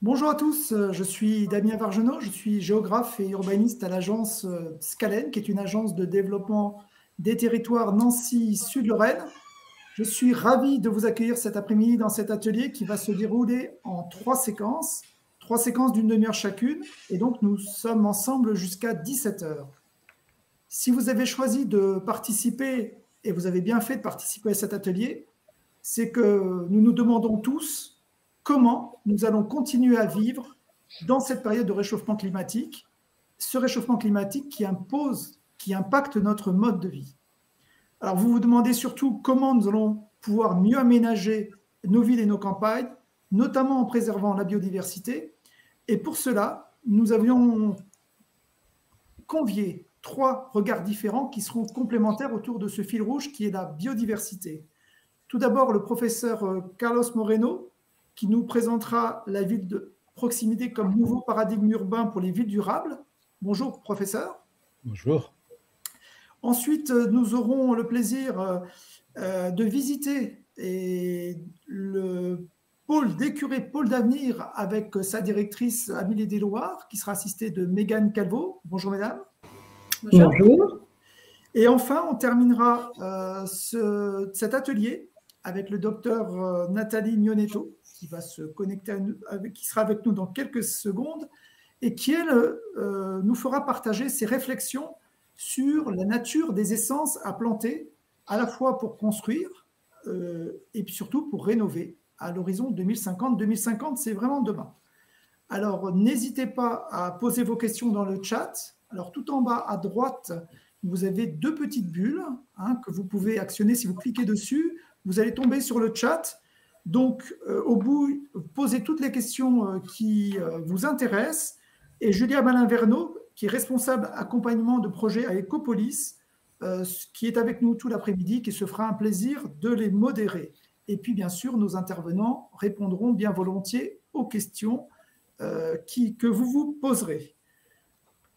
Bonjour à tous, je suis Damien Vargenot, je suis géographe et urbaniste à l'agence Scalen, qui est une agence de développement des territoires Nancy-Sud-Lorraine. Je suis ravi de vous accueillir cet après-midi dans cet atelier qui va se dérouler en trois séquences d'une demi-heure chacune, et donc nous sommes ensemble jusqu'à 17 heures. Si vous avez choisi de participer, et vous avez bien fait de participer à cet atelier, c'est que nous nous demandons tous comment nous allons continuer à vivre dans cette période de réchauffement climatique, ce réchauffement climatique qui impacte notre mode de vie. Alors vous vous demandez surtout comment nous allons pouvoir mieux aménager nos villes et nos campagnes, notamment en préservant la biodiversité. Et pour cela, nous avions convié trois regards différents qui seront complémentaires autour de ce fil rouge qui est la biodiversité. Tout d'abord, le professeur Carlos Moreno, qui nous présentera la ville de proximité comme nouveau paradigme urbain pour les villes durables. Bonjour, professeur. Bonjour. Ensuite, nous aurons le plaisir de visiter le pôle d'écuré, pôle d'avenir, avec sa directrice Amélie Desloirs, qui sera assistée de Mégane Calvo. Bonjour, mesdames. Bonjour. Et enfin, on terminera cet atelier avec le docteur Nathalie Gnonetto, qui va se connecter qui sera avec nous dans quelques secondes, et qui, elle, nous fera partager ses réflexions sur la nature des essences à planter, à la fois pour construire et puis surtout pour rénover à l'horizon 2050. 2050, c'est vraiment demain. Alors, n'hésitez pas à poser vos questions dans le chat. Alors, tout en bas à droite, vous avez deux petites bulles que vous pouvez actionner. Si vous cliquez dessus, vous allez tomber sur le chat. Donc, au bout, posez toutes les questions qui vous intéressent. Et Julia Malin-Verneau, qui est responsable accompagnement de projet à Ecopolis, qui est avec nous tout l'après-midi, qui se fera un plaisir de les modérer. Et puis, bien sûr, nos intervenants répondront bien volontiers aux questions que vous vous poserez.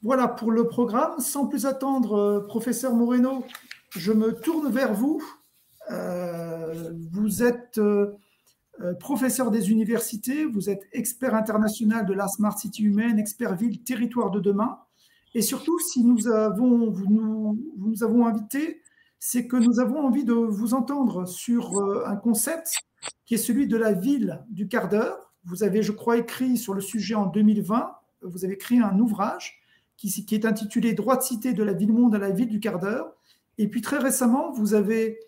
Voilà pour le programme. Sans plus attendre, professeur Moreno, je me tourne vers vous. Vous êtes professeur des universités, vous êtes expert international de la Smart City humaine, expert ville, territoire de demain. Et surtout, si vous nous avons invité, c'est que nous avons envie de vous entendre sur un concept qui est celui de la ville du quart d'heure. Vous avez, je crois, écrit sur le sujet en 2020, vous avez écrit un ouvrage qui est intitulé « Droit de cité de la ville-monde à la ville du quart d'heure ». Et puis très récemment, vous avez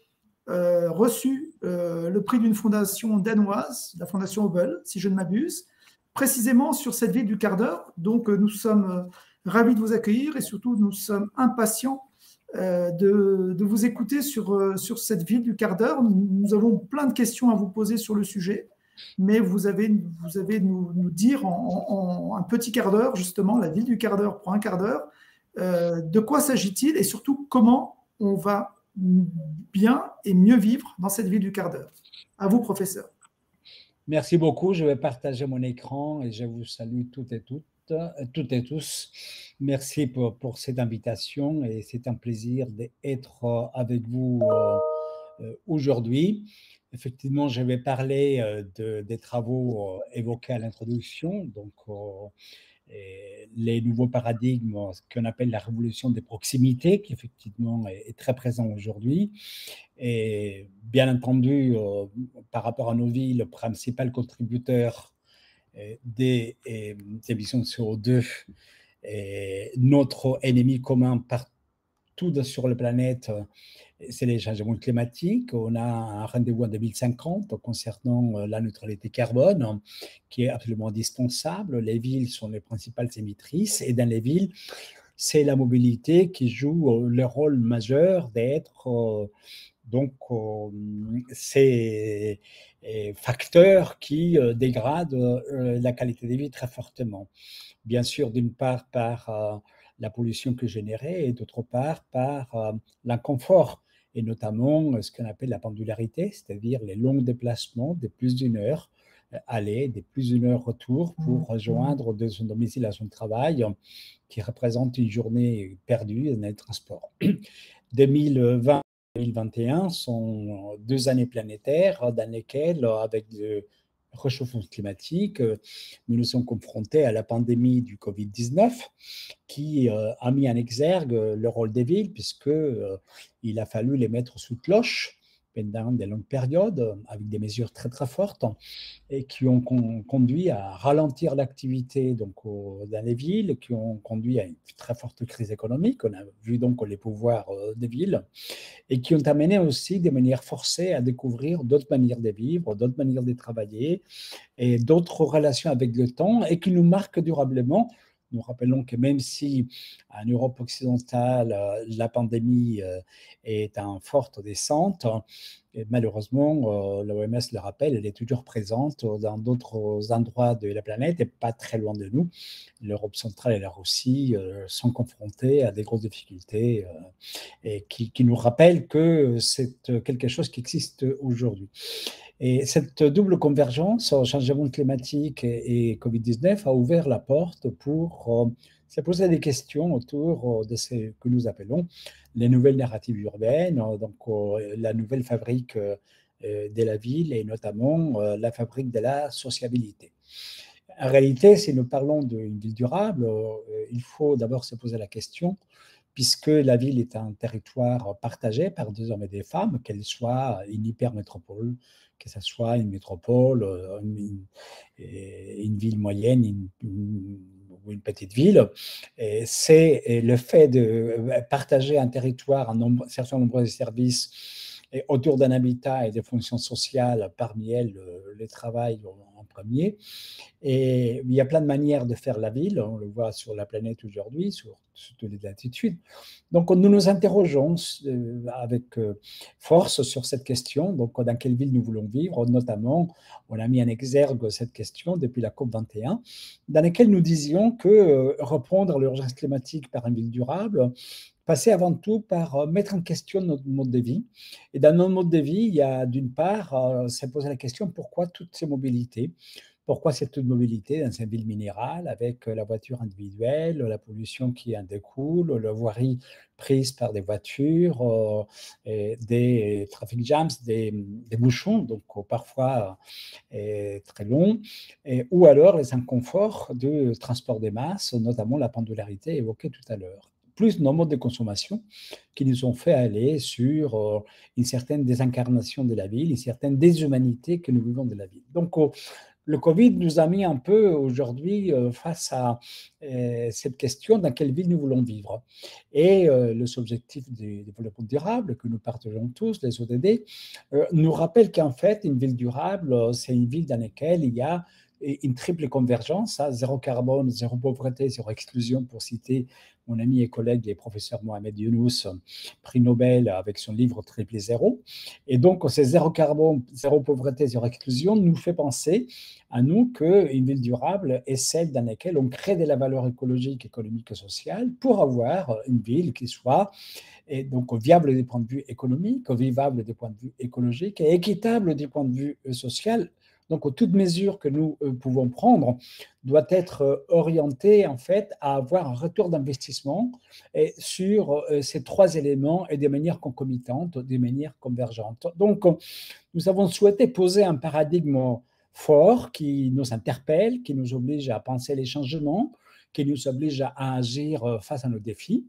reçu le prix d'une fondation danoise, la fondation Hubble, si je ne m'abuse, précisément sur cette ville du quart d'heure. Donc nous sommes ravis de vous accueillir et surtout nous sommes impatients de vous écouter sur cette ville du quart d'heure. Nous avons plein de questions à vous poser sur le sujet, mais vous avez nous dire en un petit quart d'heure, justement, la ville du quart d'heure pour un quart d'heure, de quoi s'agit-il et surtout comment on va bien et mieux vivre dans cette ville du quart d'heure. À vous, professeur. Merci beaucoup. Je vais partager mon écran et je vous salue toutes et tous. Merci pour cette invitation et c'est un plaisir d'être avec vous aujourd'hui. Effectivement, je vais parler des travaux évoqués à l'introduction, donc les nouveaux paradigmes, ce qu'on appelle la révolution des proximités, qui effectivement est très présent aujourd'hui. Et bien entendu, par rapport à nos villes, le principal contributeur des émissions de CO2 est notre ennemi commun partout sur la planète, c'est les changements climatiques. On a un rendez-vous en 2050 concernant la neutralité carbone, qui est absolument indispensable. Les villes sont les principales émettrices et dans les villes, c'est la mobilité qui joue le rôle majeur d'être donc ces facteurs qui dégradent la qualité de vie très fortement. Bien sûr, d'une part par la pollution que générait et d'autre part par l'inconfort et notamment ce qu'on appelle la pendularité, c'est-à-dire les longs déplacements de plus d'une heure aller, de plus d'une heure retour pour rejoindre de son domicile à son travail, qui représente une journée perdue dans les transports. 2020-2021 sont 2 années planétaires dans lesquelles, avec de réchauffement climatique, nous nous sommes confrontés à la pandémie du Covid-19 qui a mis en exergue le rôle des villes puisqu'il a fallu les mettre sous cloche pendant de longues périodes avec des mesures très très fortes et qui ont conduit à ralentir l'activité dans les villes, qui ont conduit à une très forte crise économique. On a vu donc les pouvoirs des villes et qui ont amené aussi de manière forcée à découvrir d'autres manières de vivre, d'autres manières de travailler et d'autres relations avec le temps et qui nous marquent durablement. Nous rappelons que même si en Europe occidentale, la pandémie est en forte descente, et malheureusement, l'OMS le rappelle, elle est toujours présente dans d'autres endroits de la planète et pas très loin de nous. L'Europe centrale et la Russie sont confrontées à des grosses difficultés et qui nous rappellent que c'est quelque chose qui existe aujourd'hui. Et cette double convergence, changement climatique et Covid-19, a ouvert la porte pour se poser des questions autour de ce que nous appelons les nouvelles narratives urbaines, donc la nouvelle fabrique de la ville et notamment la fabrique de la sociabilité. En réalité, si nous parlons d'une ville durable, il faut d'abord se poser la question puisque la ville est un territoire partagé par des hommes et des femmes, qu'elle soit une hypermétropole, que ce soit une métropole, une ville moyenne ou une petite ville. C'est le fait de partager un territoire, un certain nombre de services autour d'un habitat et des fonctions sociales, parmi elles le travail en premier. Et il y a plein de manières de faire la ville, on le voit sur la planète aujourd'hui, sur toutes les latitudes. Donc nous nous interrogeons avec force sur cette question, donc dans quelle ville nous voulons vivre, notamment on a mis en exergue cette question depuis la COP21, dans laquelle nous disions que répondre à l'urgence climatique par une ville durable, passer avant tout par mettre en question notre mode de vie. Et dans notre mode de vie, il y a d'une part, se poser la question pourquoi toutes ces mobilités, pourquoi cette mobilité dans une ville minérale avec la voiture individuelle, la pollution qui en découle, la voirie prise par des voitures, des traffic jams, des bouchons, donc parfois très longs, ou alors les inconforts de transport des masses, notamment la pendularité évoquée tout à l'heure, plus nos modes de consommation qui nous ont fait aller sur une certaine désincarnation de la ville, une certaine déshumanité que nous vivons de la ville. Donc, le Covid nous a mis un peu aujourd'hui face à cette question dans quelle ville nous voulons vivre. Et les objectifs du développement durable que nous partageons tous, les ODD, nous rappellent qu'en fait, une ville durable, c'est une ville dans laquelle il y a une triple convergence, zéro carbone, zéro pauvreté, zéro exclusion, pour citer mon ami et collègue, le professeur Mohamed Younous, prix Nobel avec son livre Triple Zéro. Et donc, ces zéro carbone, zéro pauvreté, zéro exclusion nous fait penser à nous qu'une ville durable est celle dans laquelle on crée de la valeur écologique, économique et sociale pour avoir une ville qui soit et donc viable du point de vue économique, vivable du point de vue écologique et équitable du point de vue social. Donc, toute mesure que nous pouvons prendre doit être orientée en fait à avoir un retour d'investissement sur ces trois éléments et de manière concomitante, de manière convergente. Donc, nous avons souhaité poser un paradigme fort qui nous interpelle, qui nous oblige à penser les changements, qui nous oblige à agir face à nos défis.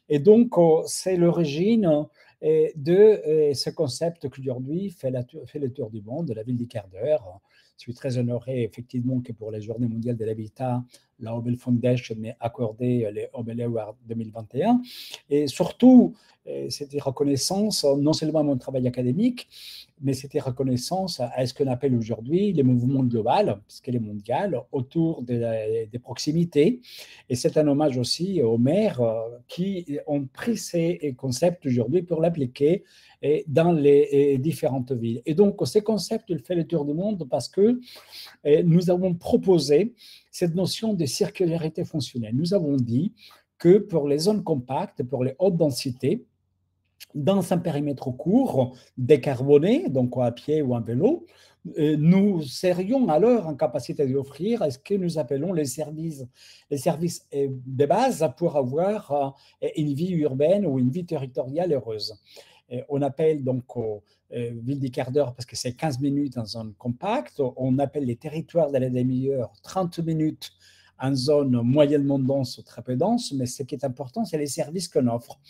Et donc, c'est l'origine de ce concept qui aujourd'hui fait le tour du monde, de la ville du quart d'heure. Je suis très honoré effectivement que pour la Journée mondiale de l'habitat, la Hobel Foundation m'ait accordé les Hobel Awards 2021. Et surtout, c'était reconnaissance non seulement à mon travail académique, mais c'était reconnaissance à ce qu'on appelle aujourd'hui les mouvements globaux, puisqu'elle est mondiale, autour des proximités. Et c'est un hommage aussi aux maires qui ont pris ces concepts aujourd'hui pour l'appliquer dans les différentes villes. Et donc, ces concepts, il fait le tour du monde parce que nous avons proposé cette notion de circularité fonctionnelle. Nous avons dit que pour les zones compactes, pour les hautes densités, dans un périmètre court, décarboné, donc à pied ou en vélo, nous serions alors en capacité d'offrir ce que nous appelons les services de base pour avoir une vie urbaine ou une vie territoriale heureuse. On appelle donc ville des quarts d'heure parce que c'est 15 minutes en zone compacte. On appelle les territoires de la demi-heure 30 minutes en zone moyennement dense ou très peu dense. Mais ce qui est important, c'est les services qu'on offre.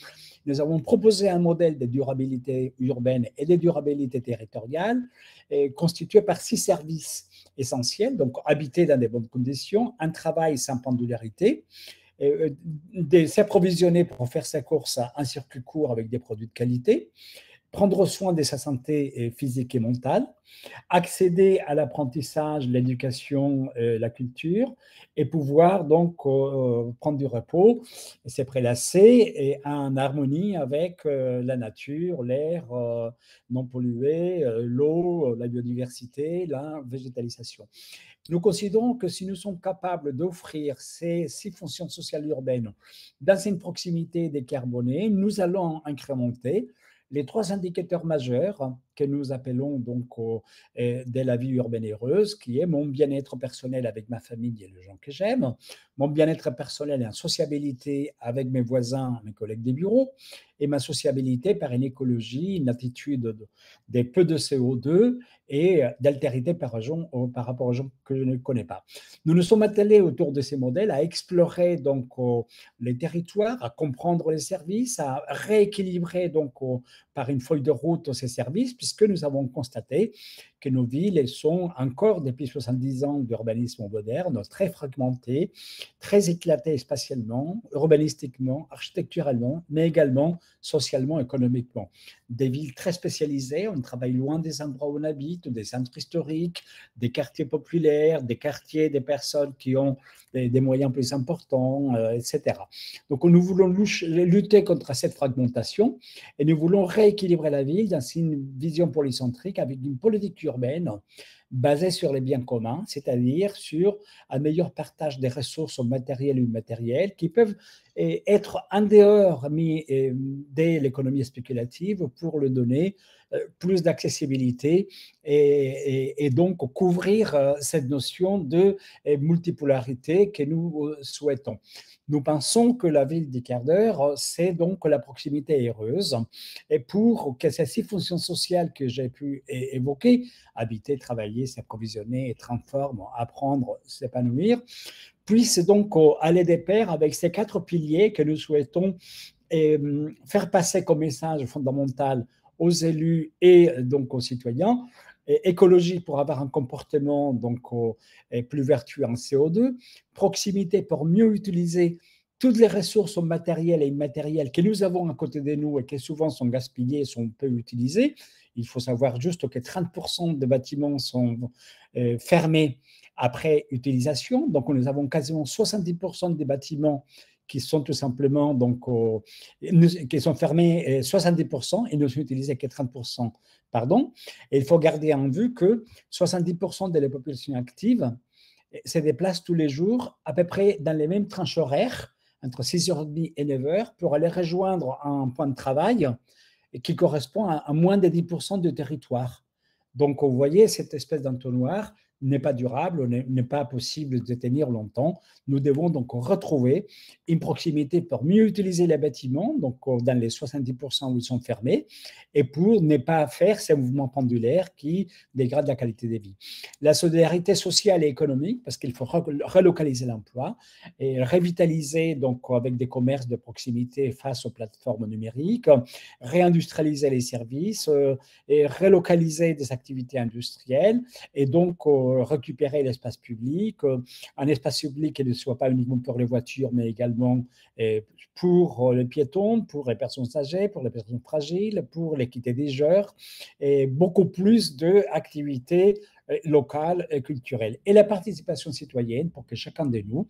Nous avons proposé un modèle de durabilité urbaine et de durabilité territoriale constitué par 6 services essentiels. Donc, habiter dans de bonnes conditions, un travail sans pendularité, s'approvisionner pour faire sa course à un circuit court avec des produits de qualité, prendre soin de sa santé physique et mentale, accéder à l'apprentissage, l'éducation, la culture, et pouvoir donc prendre du repos, se prélasser et en harmonie avec la nature, l'air non pollué, l'eau, la biodiversité, la végétalisation. Nous considérons que si nous sommes capables d'offrir ces 6 fonctions sociales urbaines dans une proximité décarbonée, nous allons incrémenter les 3 indicateurs majeurs que nous appelons donc de la vie urbaine heureuse, qui est mon bien-être personnel avec ma famille et les gens que j'aime, mon bien-être personnel et en sociabilité avec mes voisins, mes collègues des bureaux, et ma sociabilité par une écologie, une attitude de peu de CO2 et d'altérité par rapport aux gens que je ne connais pas. Nous nous sommes attelés autour de ces modèles à explorer donc les territoires, à comprendre les services, à rééquilibrer donc par une feuille de route ces services, puisque nous avons constaté que nos villes sont encore, depuis 70 ans d'urbanisme moderne, très fragmentées, très éclatées spatialement, urbanistiquement, architecturalement, mais également socialement, économiquement. Des villes très spécialisées, on travaille loin des endroits où on habite, des centres historiques, des quartiers populaires, des quartiers des personnes qui ont des moyens plus importants, etc. Donc, nous voulons lutter contre cette fragmentation et nous voulons rééquilibrer la ville dans une vision polycentrique avec une politique urbaine basée sur les biens communs, c'est-à-dire sur un meilleur partage des ressources matérielles et immatérielles qui peuvent être en dehors de l'économie spéculative pour le donner plus d'accessibilité et donc couvrir cette notion de multipolarité que nous souhaitons. Nous pensons que la ville des quarts d'heure, c'est donc la proximité heureuse. Et pour que ces 6 fonctions sociales que j'ai pu évoquer, habiter, travailler, s'approvisionner, être en forme, apprendre, s'épanouir, puissent donc aller de pair avec ces 4 piliers que nous souhaitons faire passer comme message fondamental aux élus et donc aux citoyens. Écologie pour avoir un comportement donc plus vertueux en CO2, proximité pour mieux utiliser toutes les ressources matérielles et immatérielles que nous avons à côté de nous et qui souvent sont gaspillées, sont peu utilisées. Il faut savoir juste que 30% des bâtiments sont fermés après utilisation. Donc, nous avons quasiment 70% des bâtiments qui sont tout simplement donc, qui sont fermés 70% et ne sont utilisés que 30%. Pardon. Et il faut garder en vue que 70% de la population active se déplace tous les jours à peu près dans les mêmes tranches horaires, entre 6h30 et 9h, pour aller rejoindre un point de travail qui correspond à moins de 10% du territoire. Donc, vous voyez, cette espèce d'entonnoir n'est pas durable, n'est pas possible de tenir longtemps. Nous devons donc retrouver une proximité pour mieux utiliser les bâtiments, donc dans les 70% où ils sont fermés, et pour ne pas faire ces mouvements pendulaires qui dégradent la qualité de vie. La solidarité sociale et économique, parce qu'il faut relocaliser l'emploi et revitaliser donc avec des commerces de proximité face aux plateformes numériques, réindustrialiser les services et relocaliser des activités industrielles et donc récupérer l'espace public, un espace public qui ne soit pas uniquement pour les voitures, mais également pour les piétons, pour les personnes âgées, pour les personnes fragiles, pour l'équité des genres, et beaucoup plus d'activités locales et culturelles. Et la participation citoyenne pour que chacun de nous,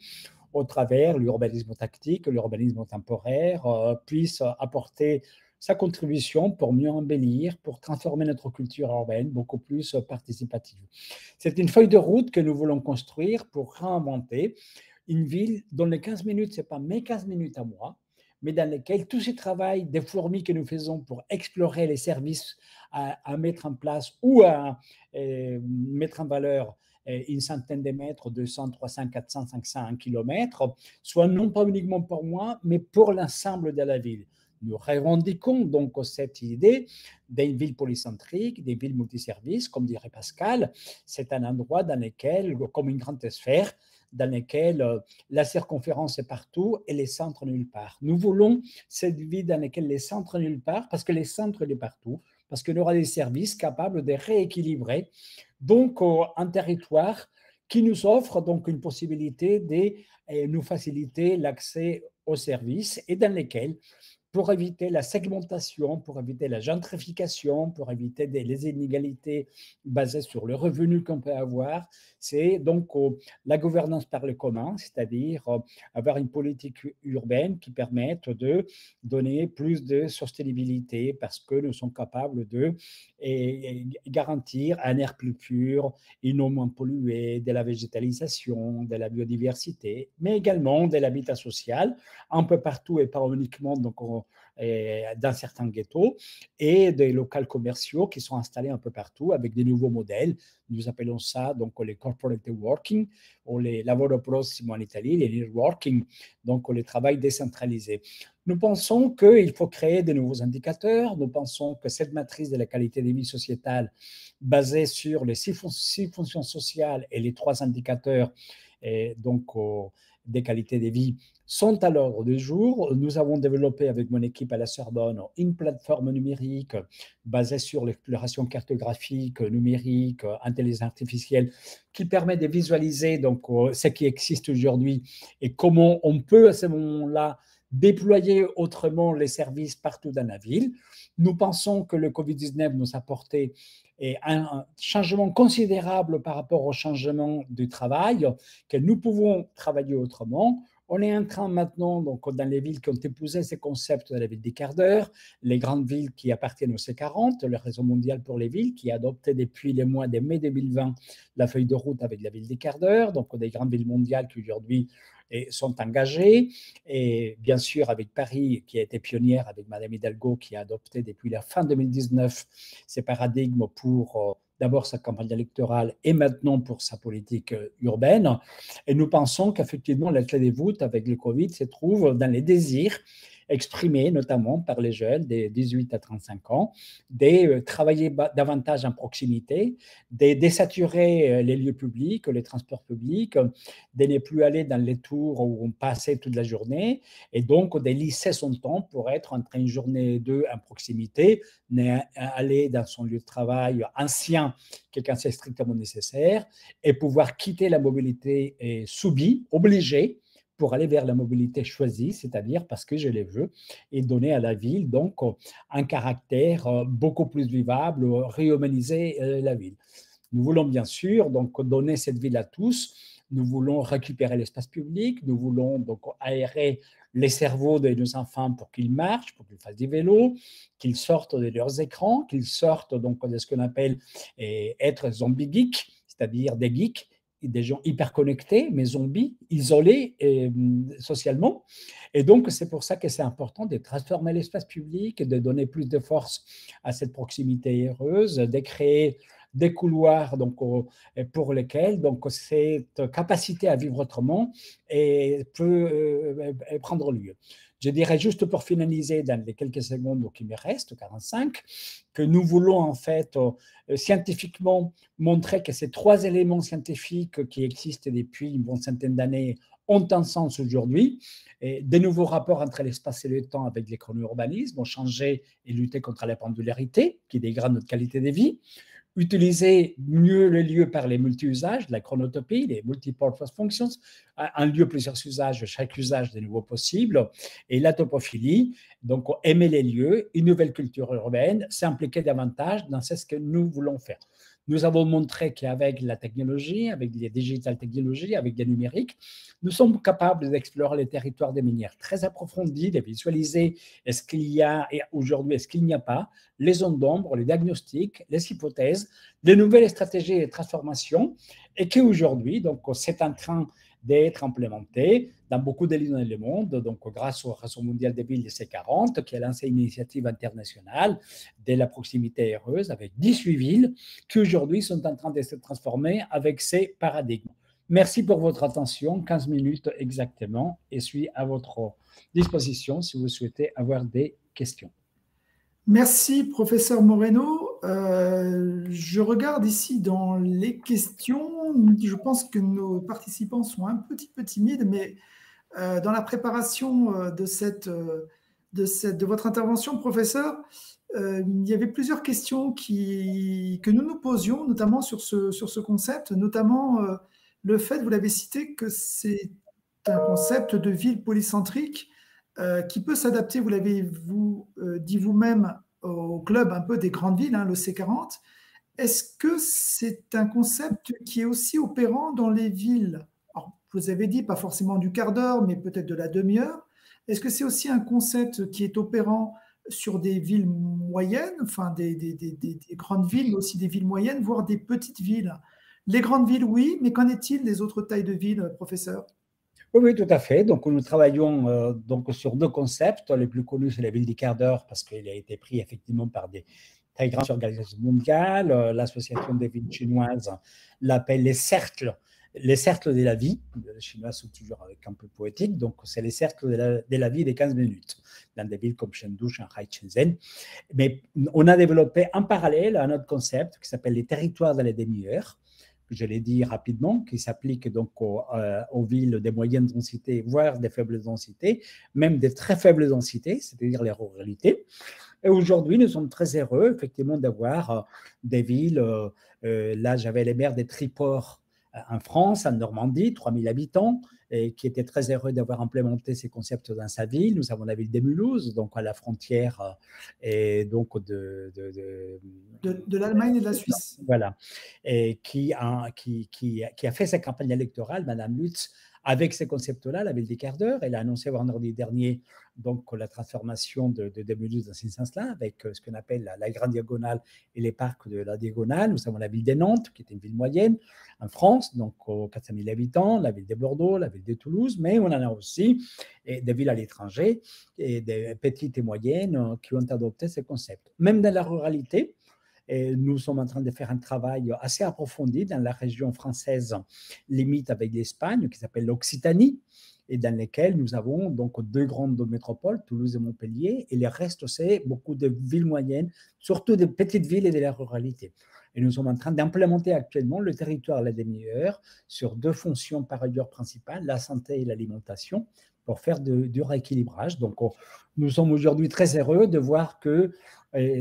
au travers l'urbanisme tactique, l'urbanisme temporaire, puisse apporter sa contribution pour mieux embellir, pour transformer notre culture urbaine beaucoup plus participative. C'est une feuille de route que nous voulons construire pour réinventer une ville dont les 15 minutes, ce n'est pas mes 15 minutes à moi, mais dans lesquelles tout ce travail des fourmis que nous faisons pour explorer les services à mettre en place ou à mettre en valeur une centaine de mètres, 200, 300, 400, 500, 1 kilomètre, soit non pas uniquement pour moi, mais pour l'ensemble de la ville. Nous revendiquons donc cette idée d'une ville polycentrique, des villes multiservices, comme dirait Pascal. C'est un endroit dans lequel, comme une grande sphère, dans lequel la circonférence est partout et les centres nulle part. Nous voulons cette ville dans laquelle les centres nulle part, parce que les centres sont partout, parce qu'il y aura des services capables de rééquilibrer donc un territoire qui nous offre donc une possibilité de nous faciliter l'accès aux services et dans lesquels, pour éviter la segmentation, pour éviter la gentrification, pour éviter les inégalités basées sur le revenu qu'on peut avoir, c'est donc la gouvernance par le commun, c'est-à-dire avoir une politique urbaine qui permette de donner plus de soutenabilité parce que nous sommes capables de garantir un air plus pur et non moins pollué, de la végétalisation, de la biodiversité, mais également de l'habitat social, un peu partout et pas uniquement donc, dans certains ghettos, et des locaux commerciaux qui sont installés un peu partout avec des nouveaux modèles. Nous appelons ça donc les corporate working ou les lavoro prossimo en Italie, les near working, donc le travail décentralisé. Nous pensons qu'il faut créer de nouveaux indicateurs. Nous pensons que cette matrice de la qualité de vie sociétale basée sur les six fonctions sociales et les 3 indicateurs donc des qualités de vie sont à l'ordre du jour. Nous avons développé avec mon équipe à la Sorbonne une plateforme numérique basée sur l'exploration cartographique, numérique, intelligence artificielle, qui permet de visualiser donc, ce qui existe aujourd'hui et comment on peut à ce moment-là déployer autrement les services partout dans la ville. Nous pensons que le Covid-19 nous a apporté un changement considérable par rapport au changement du travail, que nous pouvons travailler autrement. On est en train maintenant, donc, dans les villes qui ont épousé ces concepts de la ville des quarts d'heure, les grandes villes qui appartiennent au C40, le réseau mondial pour les villes, qui a adopté depuis les mois de mai 2020 la feuille de route avec la ville des quarts d'heure, donc des grandes villes mondiales qui aujourd'hui sont engagées, et bien sûr avec Paris qui a été pionnière avec Madame Hidalgo qui a adopté depuis la fin 2019 ces paradigmes pour d'abord sa campagne électorale et maintenant pour sa politique urbaine. Et nous pensons qu'effectivement la clé des voûtes avec le Covid se trouve dans les désirs exprimés notamment par les jeunes de 18 à 35 ans, de travailler davantage en proximité, de désaturer les lieux publics, les transports publics, de ne plus aller dans les tours où on passait toute la journée, et donc de lisser son temps pour être entre une journée et 2 en proximité, aller dans son lieu de travail ancien quand c'est strictement nécessaire, et pouvoir quitter la mobilité subie, obligée, pour aller vers la mobilité choisie, c'est-à-dire parce que je les veux, et donner à la ville donc un caractère beaucoup plus vivable, réhumaniser la ville. Nous voulons bien sûr donc donner cette ville à tous. Nous voulons récupérer l'espace public. Nous voulons donc aérer les cerveaux de nos enfants pour qu'ils marchent, pour qu'ils fassent du vélo, qu'ils sortent de leurs écrans, qu'ils sortent donc de ce qu'on appelle être zombie geek, c'est-à-dire des geeks, des gens hyper connectés, mais zombies, isolés socialement. Et donc, c'est pour ça que c'est important de transformer l'espace public, de donner plus de force à cette proximité heureuse, de créer des couloirs donc, pour lesquels donc, cette capacité à vivre autrement peut prendre lieu. Je dirais juste pour finaliser dans les quelques secondes qui me restent, 45, que nous voulons en fait scientifiquement montrer que ces 3 éléments scientifiques qui existent depuis une bonne centaine d'années ont un sens aujourd'hui. Des nouveaux rapports entre l'espace et le temps avec les chrono-urbanismes ont changé et lutté contre la pendularité qui dégrade notre qualité de vie. Utiliser mieux les lieux par les multi-usages, la chronotopie, les multi-purpose functions, un lieu, plusieurs usages, chaque usage de nouveau possible, et la topophilie, donc aimer les lieux, une nouvelle culture urbaine, s'impliquer davantage dans ce que nous voulons faire. Nous avons montré qu'avec la technologie, avec les digital technologies, avec des numériques, nous sommes capables d'explorer les territoires de manière très approfondie, de visualiser est-ce qu'il y a et aujourd'hui, est-ce qu'il n'y a pas, les zones d'ombre, les diagnostics, les hypothèses, les nouvelles stratégies de transformation, et qu'aujourd'hui, donc, c'est en train d'être implémenté dans beaucoup de villes dans le monde, donc grâce au réseau mondial des villes de C40, qui a lancé une initiative internationale de la proximité heureuse avec 18 villes qui aujourd'hui sont en train de se transformer avec ces paradigmes. Merci pour votre attention, 15 minutes exactement, et je suis à votre disposition si vous souhaitez avoir des questions. Merci, professeur Moreno. Je regarde ici dans les questions. Je pense que nos participants sont un petit peu timides, mais dans la préparation de votre intervention, professeur, il y avait plusieurs questions que nous nous posions, notamment sur ce concept, notamment le fait, vous l'avez cité, que c'est un concept de ville polycentrique qui peut s'adapter, vous l'avez dit vous-même, au club un peu des grandes villes, hein, le C40. Est-ce que c'est un concept qui est aussi opérant dans les villes? Alors, vous avez dit pas forcément du quart d'heure, mais peut-être de la demi-heure. Est-ce que c'est aussi un concept qui est opérant sur des villes moyennes, enfin des grandes villes, mais aussi des villes moyennes, voire des petites villes? Les grandes villes, oui, mais qu'en est-il des autres tailles de villes, professeur? Oui, tout à fait. Donc, nous travaillons donc sur deux concepts. Le plus connu, c'est la ville du quart d'heure, parce qu'il a été pris effectivement par des très grandes organisations mondiales. L'Association des villes chinoises l'appelle les cercles de la vie. Les Chinois sont toujours avec un peu poétique. Donc, c'est les cercles de la vie des 15 minutes, dans des villes comme Chengdu, Shanghai, Shenzhen. Mais on a développé en parallèle un autre concept qui s'appelle les territoires de la demi-heure, que je l'ai dit rapidement, qui s'applique donc aux villes des moyennes densités, voire des faibles densités, même des très faibles densités, c'est-à-dire les ruralités. Et aujourd'hui, nous sommes très heureux, effectivement, d'avoir des villes. Là, j'avais les maires des Triports en France, en Normandie, 3000 habitants, et qui étaient très heureux d'avoir implémenté ces concepts dans sa ville. Nous avons la ville des Mulhouse, donc à la frontière et donc de l'Allemagne et de la Suisse. Voilà. Et qui a fait sa campagne électorale, Madame Lutz, avec ces concepts-là, la ville des quarts d'heure. Elle a annoncé vendredi dernier donc, la transformation de Mulhouse dans ce sens-là, avec ce qu'on appelle la Grande Diagonale et les parcs de la Diagonale. Nous avons la ville de Nantes, qui est une ville moyenne en France, donc 400 000 habitants, la ville de Bordeaux, la ville de Toulouse, mais on en a aussi des villes à l'étranger, et des petites et moyennes qui ont adopté ces concepts. Même dans la ruralité, et nous sommes en train de faire un travail assez approfondi dans la région française limite avec l'Espagne, qui s'appelle l'Occitanie, et dans lesquelles nous avons donc deux grandes métropoles, Toulouse et Montpellier, et le reste, c'est beaucoup de villes moyennes, surtout des petites villes et de la ruralité. Et nous sommes en train d'implémenter actuellement le territoire à la demi-heure sur deux fonctions par ailleurs principales, la santé et l'alimentation, pour faire du rééquilibrage. Donc, nous sommes aujourd'hui très heureux de voir que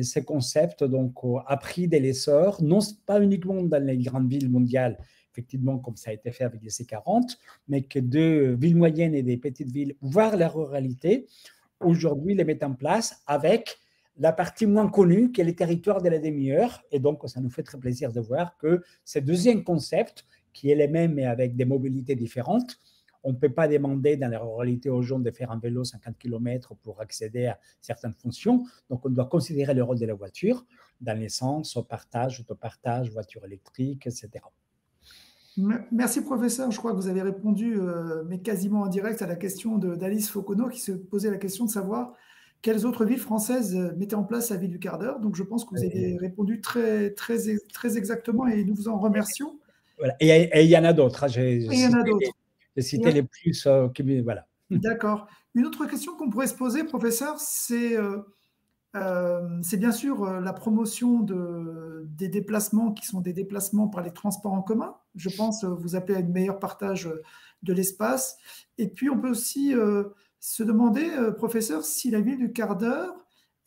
ces concepts donc, a pris de l'essor, non pas uniquement dans les grandes villes mondiales, effectivement, comme ça a été fait avec les C40, mais que de villes moyennes et des petites villes, voire la ruralité, aujourd'hui les mettent en place avec la partie moins connue, qui est les territoires de la demi-heure. Et donc, ça nous fait très plaisir de voir que ce deuxième concept, qui est le même mais avec des mobilités différentes, on ne peut pas demander dans la ruralité aux gens de faire un vélo 50 km pour accéder à certaines fonctions. Donc, on doit considérer le rôle de la voiture dans l'essence, au partage, autopartage, voiture électrique, etc. Merci, professeur. Je crois que vous avez répondu, mais quasiment en direct, à la question d'Alice Fauconneau, qui se posait la question de savoir quelles autres villes françaises mettaient en place la ville du quart d'heure. Donc, je pense que vous avez répondu très, très, très exactement et nous vous en remercions. Voilà. Et il y en a d'autres. Il y en a d'autres. J'ai cité les plus. Voilà. D'accord. Une autre question qu'on pourrait se poser, professeur, c'est bien sûr la promotion des déplacements qui sont des déplacements par les transports en commun. Je pense vous appelez à un meilleur partage de l'espace. Et puis, on peut aussi se demander, professeur, si la ville du quart d'heure,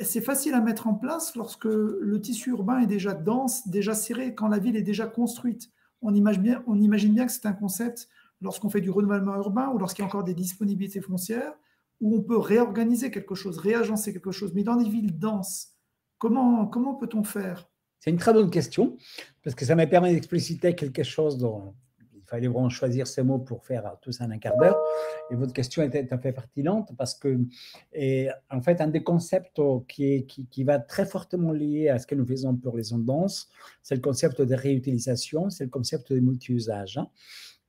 c'est facile à mettre en place lorsque le tissu urbain est déjà dense, déjà serré, quand la ville est déjà construite. On imagine bien que c'est un concept lorsqu'on fait du renouvellement urbain ou lorsqu'il y a encore des disponibilités foncières, où on peut réorganiser quelque chose, réagencer quelque chose. Mais dans des villes denses, comment peut-on faire? C'est une très bonne question, parce que ça me permet d'expliciter quelque chose dont il fallait vraiment choisir ces mots pour faire tout ça en un quart d'heure. Et votre question est tout à fait pertinente, parce que, en fait, un des concepts qui va très fortement lié à ce que nous faisons pour les zones denses, c'est le concept de réutilisation, c'est le concept de multi-usage.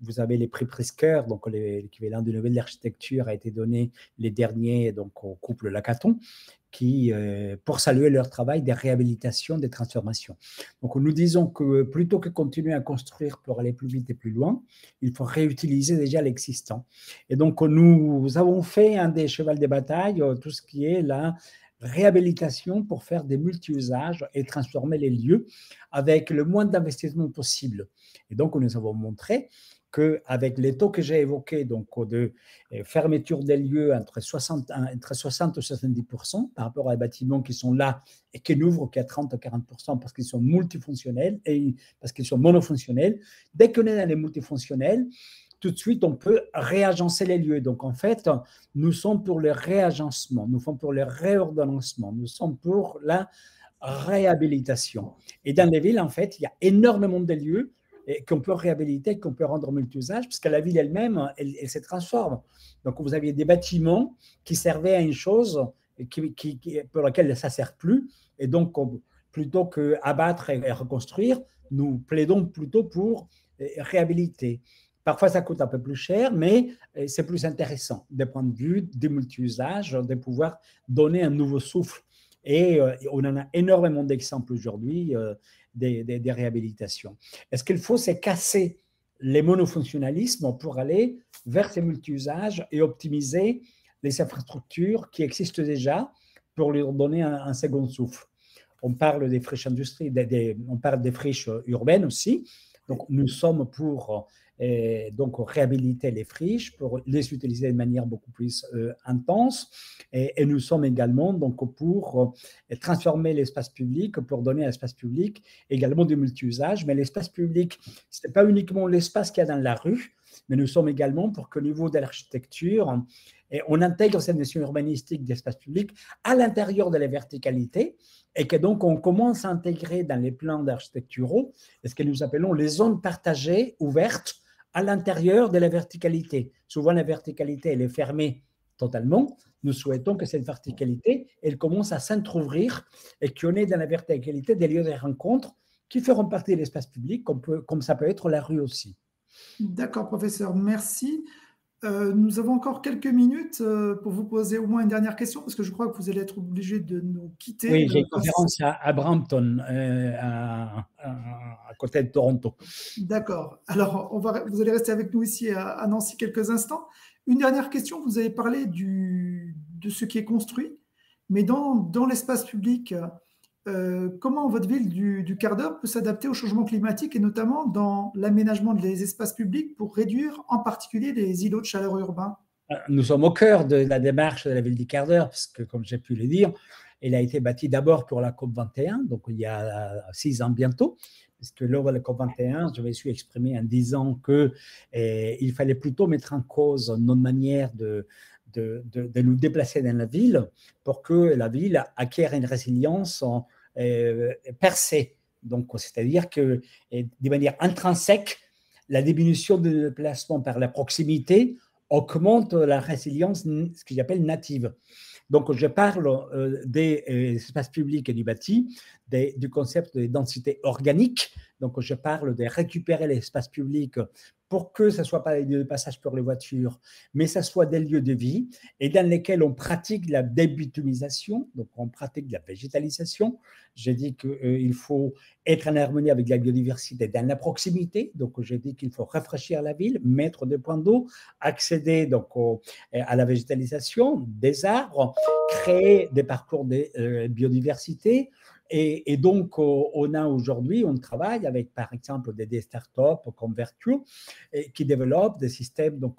vous avez les prix Pritzker, donc l'équivalent du Nobel d'architecture a été donné les derniers donc, au couple Lacaton, qui, pour saluer leur travail des réhabilitations, des transformations. Donc, nous disons que plutôt que continuer à construire pour aller plus vite et plus loin, il faut réutiliser déjà l'existant. Et donc, nous avons fait un des chevals de bataille, tout ce qui est la réhabilitation pour faire des multi-usages et transformer les lieux avec le moins d'investissement possible. Et donc, nous avons montré qu'avec les taux que j'ai évoqués, donc de fermeture des lieux entre 60 et 70% par rapport à des bâtiments qui sont là et qui n'ouvrent qu'à 30 à 40% parce qu'ils sont multifonctionnels et parce qu'ils sont monofonctionnels, dès qu'on est dans les multifonctionnels, tout de suite, on peut réagencer les lieux. Donc, en fait, nous sommes pour le réagencement, nous sommes pour le réordonnancement, nous sommes pour la réhabilitation. Et dans les villes, en fait, il y a énormément de lieux qu'on peut réhabiliter, qu'on peut rendre multi-usage, parce que la ville elle-même, elle se transforme. Donc, vous aviez des bâtiments qui servaient à une chose pour laquelle ça ne sert plus. Et donc, plutôt qu'abattre et reconstruire, nous plaidons plutôt pour réhabiliter. Parfois, ça coûte un peu plus cher, mais c'est plus intéressant du point de vue des multi-usages, de pouvoir donner un nouveau souffle. Et on en a énormément d'exemples aujourd'hui des réhabilitations. Et ce qu'il faut, c'est casser les monofonctionnalismes pour aller vers ces multi-usages et optimiser les infrastructures qui existent déjà pour leur donner un second souffle. On parle des friches industrielles, on parle des friches urbaines aussi. Donc, nous sommes pour donc réhabiliter les friches, pour les utiliser de manière beaucoup plus intense. Et nous sommes également donc, pour transformer l'espace public, pour donner à l'espace public également du multi-usage. Mais l'espace public, ce n'est pas uniquement l'espace qu'il y a dans la rue, mais nous sommes également pour qu'au niveau de l'architecture, on intègre cette notion urbanistique d'espace public à l'intérieur de la verticalité et que donc on commence à intégrer dans les plans d'architecturaux ce que nous appelons les zones partagées ouvertes à l'intérieur de la verticalité. Souvent, la verticalité, elle est fermée totalement. Nous souhaitons que cette verticalité, elle commence à s'entrouvrir et qu'on ait dans la verticalité des lieux de rencontre qui feront partie de l'espace public, comme ça peut être la rue aussi. D'accord, professeur, merci. Nous avons encore quelques minutes pour vous poser au moins une dernière question, parce que je crois que vous allez être obligé de nous quitter. Oui, j'ai une conférence à Brampton, à côté de Toronto. D'accord. Alors, vous allez rester avec nous ici à Nancy quelques instants. Une dernière question, vous avez parlé de ce qui est construit, mais dans l'espace public, comment votre ville du quart d'heure peut s'adapter au changement climatique et notamment dans l'aménagement des espaces publics pour réduire en particulier les îlots de chaleur urbains? Nous sommes au cœur de la démarche de la ville du quart d'heure, parce que, comme j'ai pu le dire, elle a été bâtie d'abord pour la COP21, donc il y a 6 ans bientôt, puisque lors de la COP21, je me suis exprimé en disant qu'il fallait plutôt mettre en cause notre manière de nous déplacer dans la ville pour que la ville acquiert une résilience percée. Donc, c'est-à-dire que de manière intrinsèque, la diminution de déplacement par la proximité augmente la résilience, ce que j'appelle native. Donc, je parle des espaces publics et du bâti, du concept de densité organique. Donc, je parle de récupérer l'espace public pour que ce ne soit pas des lieux de passage pour les voitures, mais ce soit des lieux de vie et dans lesquels on pratique la débitumisation, donc on pratique la végétalisation. J'ai dit qu'il faut être en harmonie avec la biodiversité dans la proximité. Donc, j'ai dit qu'il faut rafraîchir la ville, mettre des points d'eau, accéder donc à la végétalisation des arbres, créer des parcours de biodiversité. Et donc, on a aujourd'hui, on travaille avec, par exemple, des startups comme Vertu qui développent des systèmes donc,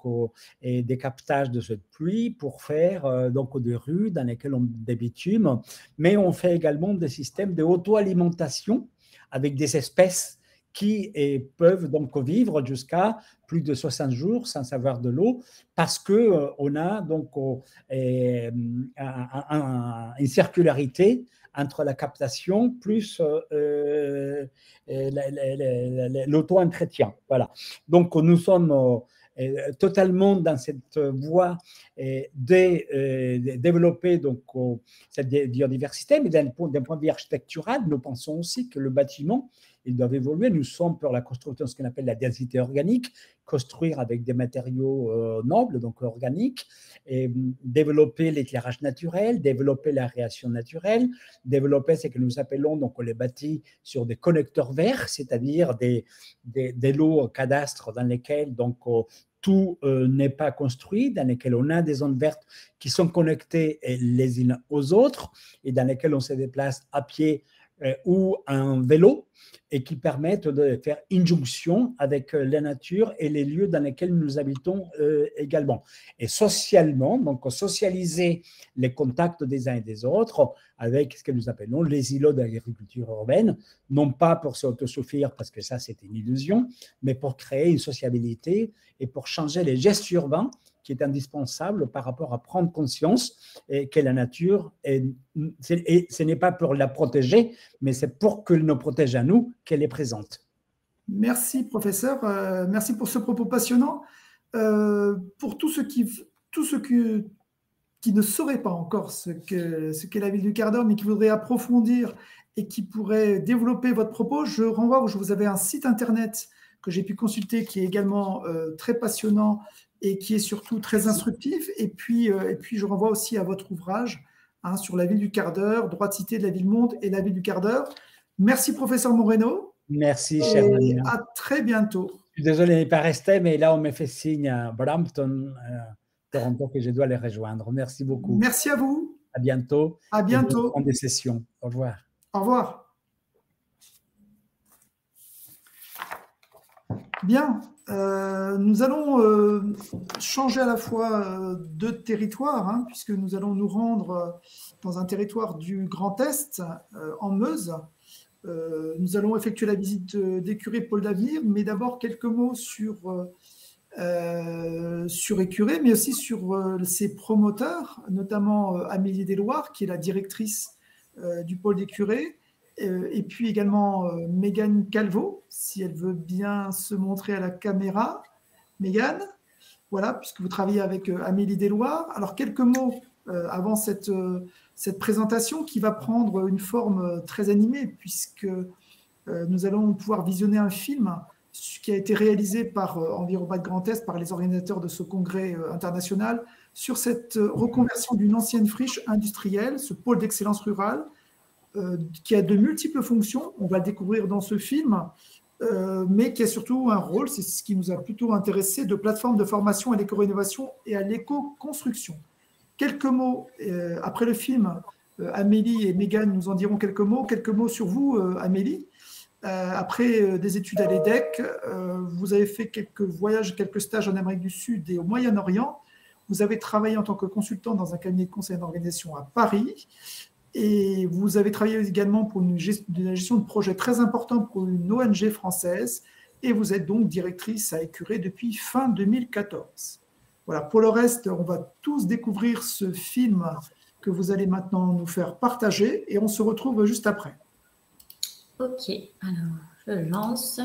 et des captages de cette pluie pour faire donc, des rues dans lesquelles on débitume, mais on fait également des systèmes de auto-alimentation avec des espèces qui peuvent donc vivre jusqu'à plus de 60 jours sans avoir de l'eau parce qu'on a donc une circularité entre la captation plus l'auto-entretien. Voilà. Donc, nous sommes totalement dans cette voie de développer donc, cette biodiversité, mais d'un point de vue architectural, nous pensons aussi que le bâtiment ils doivent évoluer. Nous sommes pour la construction de ce qu'on appelle la densité organique, construire avec des matériaux nobles, donc organiques, et développer l'éclairage naturel, développer l'aération naturelle, développer ce que nous appelons, donc on les bâtit sur des connecteurs verts, c'est-à-dire des lots cadastres dans lesquels donc tout n'est pas construit, dans lesquels on a des zones vertes qui sont connectées les unes aux autres et dans lesquelles on se déplace à pied ou en vélo et qui permettent de faire une jonction avec la nature et les lieux dans lesquels nous habitons également. Et socialement, donc socialiser les contacts des uns et des autres avec ce que nous appelons les îlots d'agriculture urbaine, non pas pour s'autosuffire parce que ça c'est une illusion, mais pour créer une sociabilité et pour changer les gestes urbains qui est indispensable par rapport à prendre conscience que la nature, ce n'est pas pour la protéger, mais c'est pour qu'elle nous protège à nous qu'elle est présente. Merci, professeur. Merci pour ce propos passionnant. Pour tous ceux qui ne sauraient pas encore ce qu'est la ville du quart d'heure, mais qui voudraient approfondir et qui pourraient développer votre propos, je renvoie, vous avez un site internet que j'ai pu consulter qui est également très passionnant et qui est surtout très instructif. Et puis, je renvoie aussi à votre ouvrage sur la ville du quart d'heure, droit de cité de la ville-monde et la ville du quart d'heure. Merci, professeur Moreno. Merci, cher Damien. À très bientôt. Je suis désolé de ne pas rester, mais là, on me fait signe à Brampton, Toronto, que je dois les rejoindre. Merci beaucoup. Merci à vous. À bientôt. À bientôt. Des sessions. Au revoir. Au revoir. Bien, nous allons changer à la fois de territoire, puisque nous allons nous rendre dans un territoire du Grand Est, en Meuse. Nous allons effectuer la visite des curés Pôle d'Avenir, mais d'abord quelques mots sur Écuré, mais aussi sur ses promoteurs, notamment Amélie Desloires, qui est la directrice du Pôle des curés, et puis également Mégane Calvo, si elle veut bien se montrer à la caméra. Mégane, voilà, puisque vous travaillez avec Amélie Desloires. Alors, quelques mots avant cette présentation qui va prendre une forme très animée, puisque nous allons pouvoir visionner un film qui a été réalisé par Envirobat Grand Est, par les organisateurs de ce congrès international, sur cette reconversion d'une ancienne friche industrielle, ce pôle d'excellence rurale, qui a de multiples fonctions, on va le découvrir dans ce film, mais qui a surtout un rôle, c'est ce qui nous a plutôt intéressé, de plateforme de formation à l'éco-rénovation et à l'éco-construction. Quelques mots, après le film, Amélie et Mégane nous en diront quelques mots sur vous, Amélie. Après des études à l'EDEC, vous avez fait quelques voyages, quelques stages en Amérique du Sud et au Moyen-Orient. Vous avez travaillé en tant que consultant dans un cabinet de conseil d'organisation à Paris. Et vous avez travaillé également pour la gestion de projets très importants pour une ONG française. Et vous êtes donc directrice à Écuré depuis fin 2014. Voilà, pour le reste, on va tous découvrir ce film que vous allez maintenant nous faire partager. Et on se retrouve juste après. Ok, alors je lance.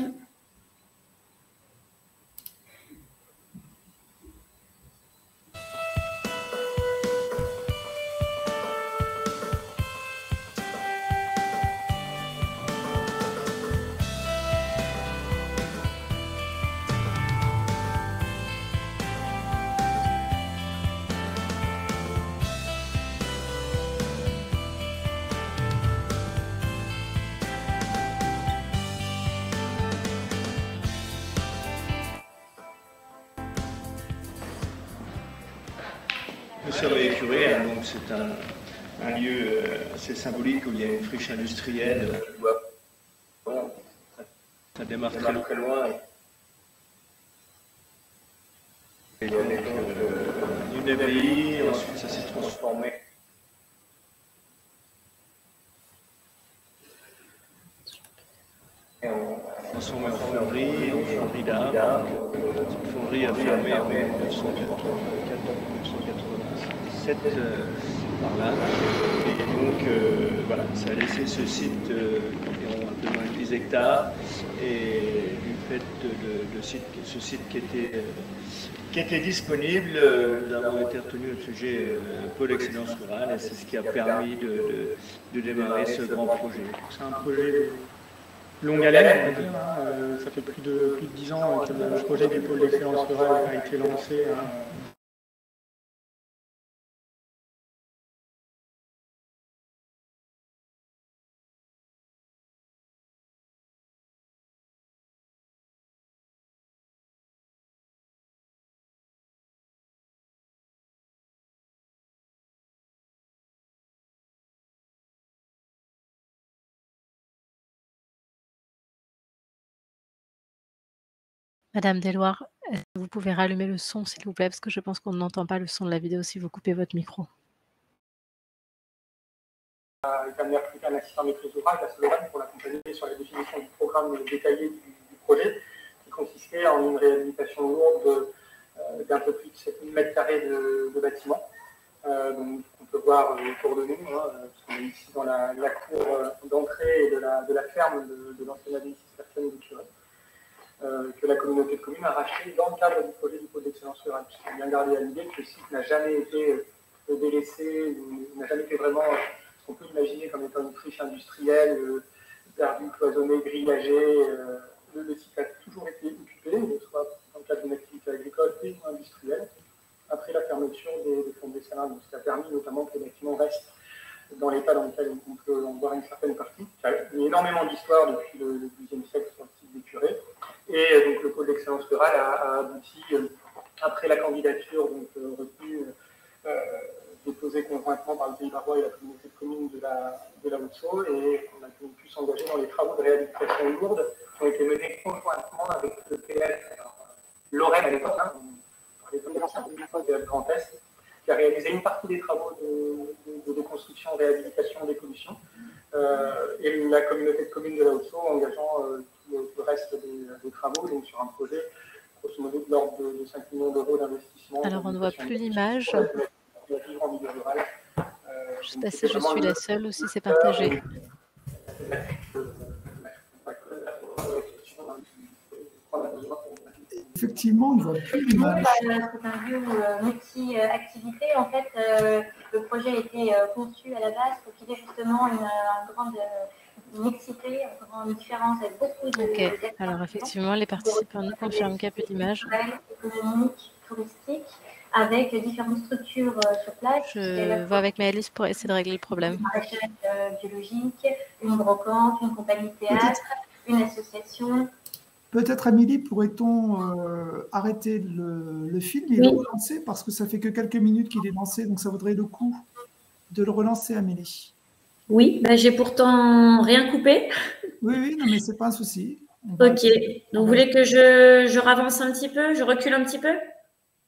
Nous sommes à Écuré, donc c'est un lieu assez symbolique où il y a une friche industrielle. Ça démarre très loin. Et donc, une abbaye, ensuite ça s'est transformé. Transformé en fonderie d'art. Cette fonderie a fermé en 1987 par là. Et donc voilà, ça a laissé ce site environ un peu moins de 10 hectares. Et du fait de ce site qui était disponible, nous avons été retenus au sujet Pôle Excellence Rurale, et c'est ce qui a permis de démarrer ce grand projet. C'est un projet longue haleine, on va dire. Ça fait plus de 10 ans que le projet du pôle d'excellence rurale a été lancé. Madame Deloire, est-ce que vous pouvez rallumer le son, s'il vous plaît, parce que je pense qu'on n'entend pas le son de la vidéo si vous coupez votre micro. Un assistant maîtrise d'ouvrage à Solorem pour l'accompagner sur la définition du programme détaillé du projet, qui consistait en une réhabilitation lourde d'un peu plus de 7000 m² de bâtiment. Donc, on peut voir autour de nous, parce qu'on est ici dans la cour d'entrée de la ferme de l'ancienne abbaye cistercienne du Curé, que la communauté de communes a racheté dans le cadre du projet du pôle d'excellence rurale. Il faut bien garder à l'idée que le site n'a jamais été délaissé, n'a jamais été vraiment ce qu'on peut imaginer comme étant une friche industrielle, perdue, cloisonnée, grillagée. Le site a toujours été occupé, soit dans le cadre d'une activité agricole et industrielle, après la fermeture des fonds de Salins. Donc, ça a permis notamment que les bâtiments restent dans l'état dans lequel on peut en voir une certaine partie. Il y a énormément d'histoires depuis le XIIe siècle sur le site des Curés. Et donc, le pôle d'excellence rurale a abouti, après la candidature retenue, déposée conjointement par le Pays Barrois et la communauté de communes de la Haute-Saône, et on a pu s'engager dans les travaux de réhabilitation lourde qui ont été menés conjointement avec le PF, Lorraine à l'époque, de Grand Est, qui a réalisé une partie des travaux de déconstruction, réhabilitation, dépollution, et la communauté de communes de la Haute-Saône engageant le reste des travaux, donc sur un projet grosso modo de l'ordre de 5 millions d'euros d'investissement. Alors, on ne voit plus l'image. Je ne sais pas si je suis la seule ou si c'est partagé. Effectivement, on ne voit plus l'image. C'est un lieu multi-activité. En fait, le projet a été conçu à la base pour qu'il y ait justement une grande mixité, une grande différence avec beaucoup de... Ok, alors effectivement, les participants nous confirment qu'il n'y a plus d'image. Économique, touristique, avec différentes structures sur place. Je vois avec Maëlys pour essayer de régler le problème. Une recherche biologique, une brocante, une compagnie de théâtre, une association. Peut-être, Amélie, pourrait-on arrêter le film et le relancer, parce que ça fait que quelques minutes qu'il est lancé, donc ça vaudrait le coup de le relancer, Amélie. Oui, bah, j'ai pourtant rien coupé. Oui, non, mais c'est pas un souci. Ok, donc vous voulez que je ravance un petit peu, je recule un petit peu?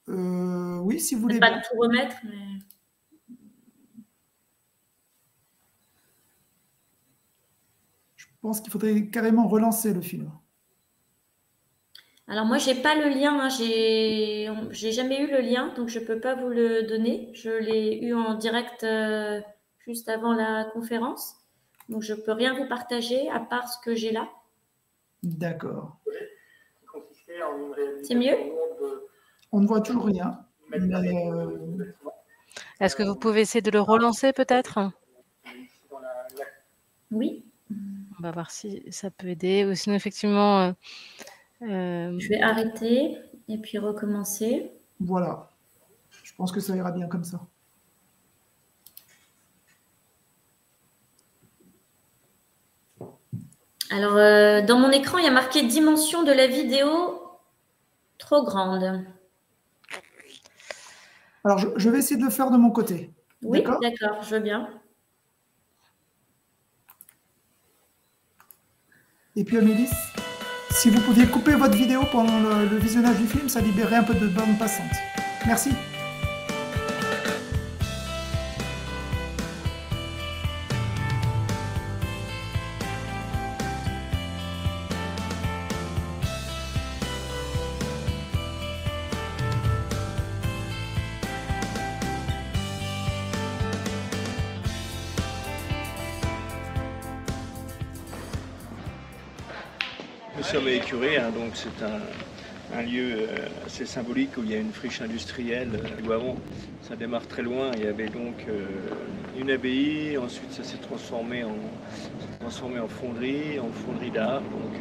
Oui, si vous voulez. Pas tout remettre, mais... Je pense qu'il faudrait carrément relancer le film. Alors moi, j'ai pas le lien, hein. J'ai jamais eu le lien, donc je peux pas vous le donner. Je l'ai eu en direct juste avant la conférence, donc je peux rien vous partager à part ce que j'ai là. D'accord. C'est mieux? On ne voit toujours rien. Est-ce que vous pouvez essayer de le relancer peut-être? Oui. On va voir si ça peut aider. Ou sinon, effectivement... Je vais arrêter et puis recommencer. Voilà. Je pense que ça ira bien comme ça. Alors, dans mon écran, il y a marqué dimension de la vidéo trop grande. Alors, je vais essayer de le faire de mon côté. Oui, d'accord, je veux bien. Et puis, Amélie, si vous pouviez couper votre vidéo pendant le visionnage du film, ça libérerait un peu de bande passante. Merci. Nous sommes à Écurie, hein, donc c'est un lieu assez symbolique où il y a une friche industrielle. Avant, ça démarre très loin. Il y avait donc une abbaye. Ensuite, ça s'est transformé en fonderie d'art. Donc,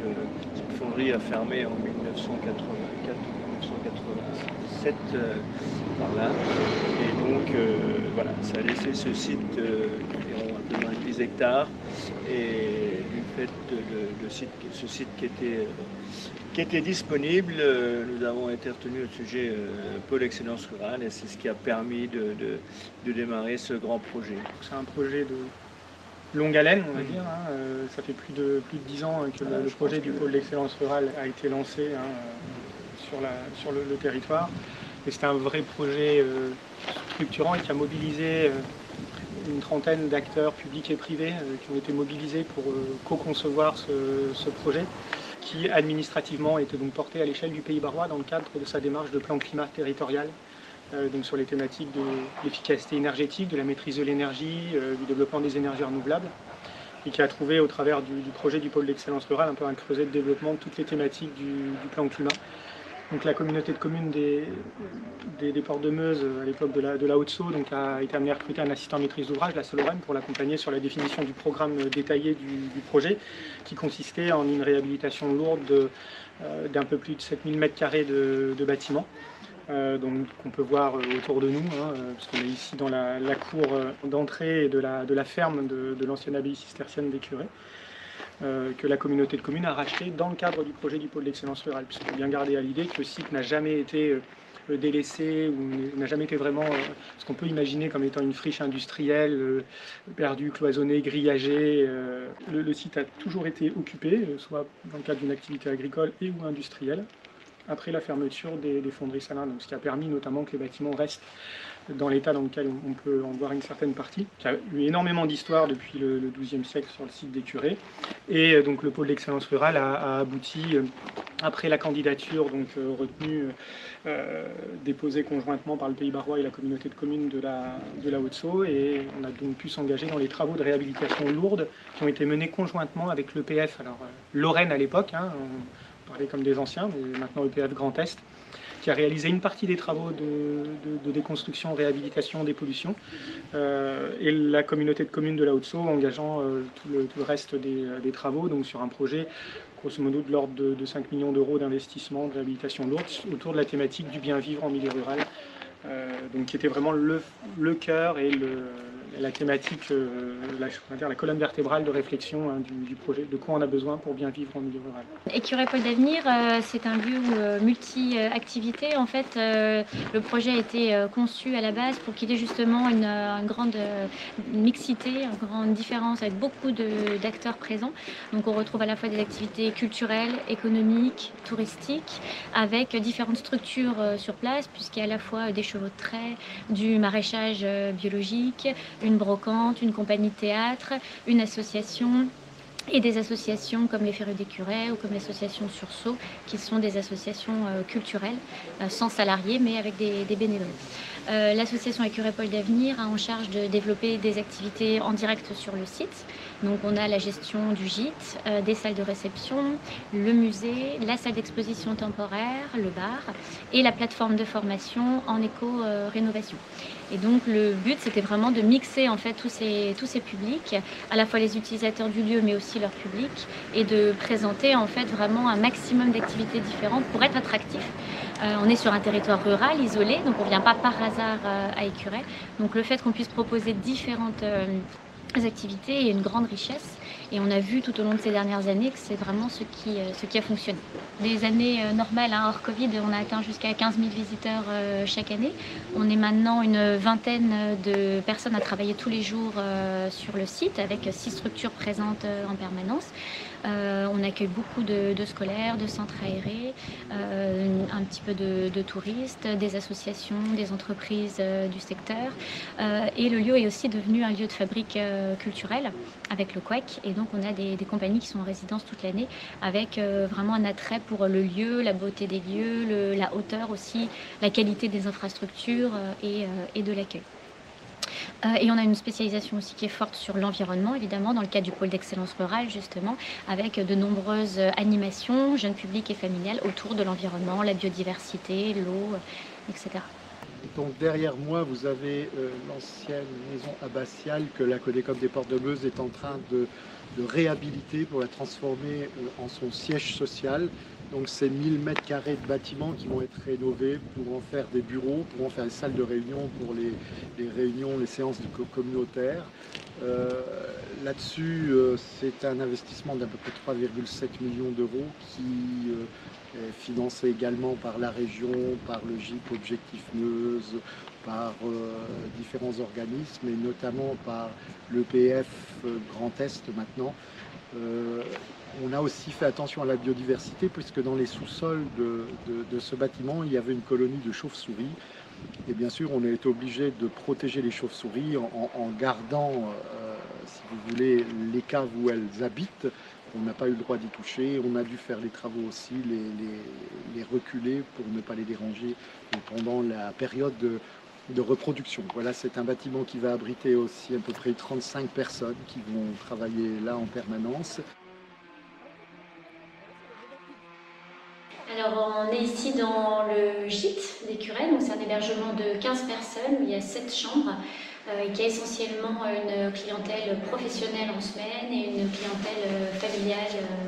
cette fonderie a fermé en 1984-1987 par là. Et donc, voilà, ça a laissé ce site environ un peu moins de 10 hectares. Et du fait de ce site qui était disponible, nous avons été retenus au sujet pôle excellence rurale, et c'est ce qui a permis de démarrer ce grand projet. C'est un projet de longue haleine, on va dire. Ça fait plus de 10 ans que le projet du pôle d'excellence rurale a été lancé sur le territoire. Et c'est un vrai projet structurant et qui a mobilisé une trentaine d'acteurs publics et privés qui ont été mobilisés pour co-concevoir ce projet, qui administrativement était donc porté à l'échelle du Pays Barrois dans le cadre de sa démarche de plan climat territorial, donc sur les thématiques de l'efficacité énergétique, de la maîtrise de l'énergie, du développement des énergies renouvelables, et qui a trouvé au travers du projet du pôle d'excellence rurale un peu un creuset de développement de toutes les thématiques du plan climat. Donc la communauté de communes des Ports de Meuse, à l'époque de la Haute-Saône, donc a été amenée à recruter un assistant maîtrise d'ouvrage, la Solorem, pour l'accompagner sur la définition du programme détaillé du projet, qui consistait en une réhabilitation lourde d'un peu plus de 7000 m² de bâtiments, donc qu'on peut voir autour de nous, parce qu'on est ici dans la cour d'entrée de la ferme de l'ancienne abbaye cistercienne des Curés, que la communauté de communes a racheté dans le cadre du projet du pôle d'excellence rurale, puisqu'il faut bien garder à l'idée que le site n'a jamais été délaissé ou n'a jamais été vraiment ce qu'on peut imaginer comme étant une friche industrielle perdue, cloisonnée, grillagée. Le site a toujours été occupé, soit dans le cadre d'une activité agricole et ou industrielle, après la fermeture des fonderies Salins, donc ce qui a permis notamment que les bâtiments restent dans l'état dans lequel on peut en voir une certaine partie, qui a eu énormément d'histoire depuis le XIIe siècle sur le site des Curés. Et donc le pôle d'excellence rurale a abouti, après la candidature donc retenue, déposée conjointement par le Pays Barrois et la communauté de communes de la Haute-Saône, et on a donc pu s'engager dans les travaux de réhabilitation lourde qui ont été menés conjointement avec l'EPF, alors Lorraine à l'époque, on parlait comme des anciens, mais maintenant EPF Grand Est, qui a réalisé une partie des travaux de déconstruction, réhabilitation, dépollution, et la communauté de communes de la Haute-Saône engageant tout le reste des travaux, donc sur un projet grosso modo de l'ordre de 5 millions d'euros d'investissement, de réhabilitation lourde, autour de la thématique du bien vivre en milieu rural, donc qui était vraiment le cœur et la thématique, la colonne vertébrale de réflexion du projet, de quoi on a besoin pour bien vivre en milieu rural. Écuret Pôle d'Avenir, c'est un lieu multi-activités. En fait, le projet a été conçu à la base pour qu'il y ait justement une grande mixité, une grande différence avec beaucoup d'acteurs présents. Donc on retrouve à la fois des activités culturelles, économiques, touristiques, avec différentes structures sur place, puisqu'il y a à la fois des chevaux de trait, du maraîchage biologique, une brocante, une compagnie de théâtre, une association, et des associations comme les Férus des Curés ou comme l'association Sursaut, qui sont des associations culturelles, sans salariés, mais avec des bénévoles. L'association Écuret Pôle d'Avenir a en charge de développer des activités en direct sur le site. Donc on a la gestion du gîte, des salles de réception, le musée, la salle d'exposition temporaire, le bar et la plateforme de formation en éco-rénovation. Et donc le but, c'était vraiment de mixer en fait tous ces publics, à la fois les utilisateurs du lieu mais aussi leur public, et de présenter en fait vraiment un maximum d'activités différentes pour être attractif. On est sur un territoire rural, isolé, donc on ne vient pas par hasard à Écuret. Donc le fait qu'on puisse proposer différentes activités est une grande richesse. Et on a vu tout au long de ces dernières années que c'est vraiment ce qui a fonctionné. Des années normales, hors Covid, on a atteint jusqu'à 15 000 visiteurs chaque année. On est maintenant une vingtaine de personnes à travailler tous les jours sur le site, avec 6 structures présentes en permanence. On accueille beaucoup de scolaires, de centres aérés, un petit peu de touristes, des associations, des entreprises du secteur. Et le lieu est aussi devenu un lieu de fabrique culturelle avec le Quake. Et donc on a des compagnies qui sont en résidence toute l'année avec vraiment un attrait pour le lieu, la beauté des lieux, la hauteur aussi, la qualité des infrastructures et de l'accueil. Et on a une spécialisation aussi qui est forte sur l'environnement, évidemment, dans le cadre du pôle d'excellence rurale, justement, avec de nombreuses animations, jeunes publics et familiales, autour de l'environnement, la biodiversité, l'eau, etc. Donc derrière moi, vous avez l'ancienne maison abbatiale que la Codécom des Portes de Meuse est en train de réhabiliter pour la transformer en son siège social. Donc c'est 1000 mètres carrés de bâtiments qui vont être rénovés pour en faire des bureaux, pour en faire des salles de réunion pour les réunions, les séances communautaires. Là-dessus, c'est un investissement d'à peu près 3,7 millions d'euros qui est financé également par la région, par le GIP Objectif Meuse, par différents organismes et notamment par l'EPF Grand Est maintenant. On a aussi fait attention à la biodiversité puisque dans les sous-sols de ce bâtiment, il y avait une colonie de chauves-souris. Et bien sûr, on a été obligé de protéger les chauves-souris en gardant, si vous voulez, les caves où elles habitent. On n'a pas eu le droit d'y toucher. On a dû faire les travaux aussi, les reculer pour ne pas les déranger pendant la période de reproduction. Voilà, c'est un bâtiment qui va abriter aussi à peu près 35 personnes qui vont travailler là en permanence. Alors, on est ici dans le gîte des Curets, donc c'est un hébergement de 15 personnes, où il y a 7 chambres, qui a essentiellement une clientèle professionnelle en semaine et une clientèle familiale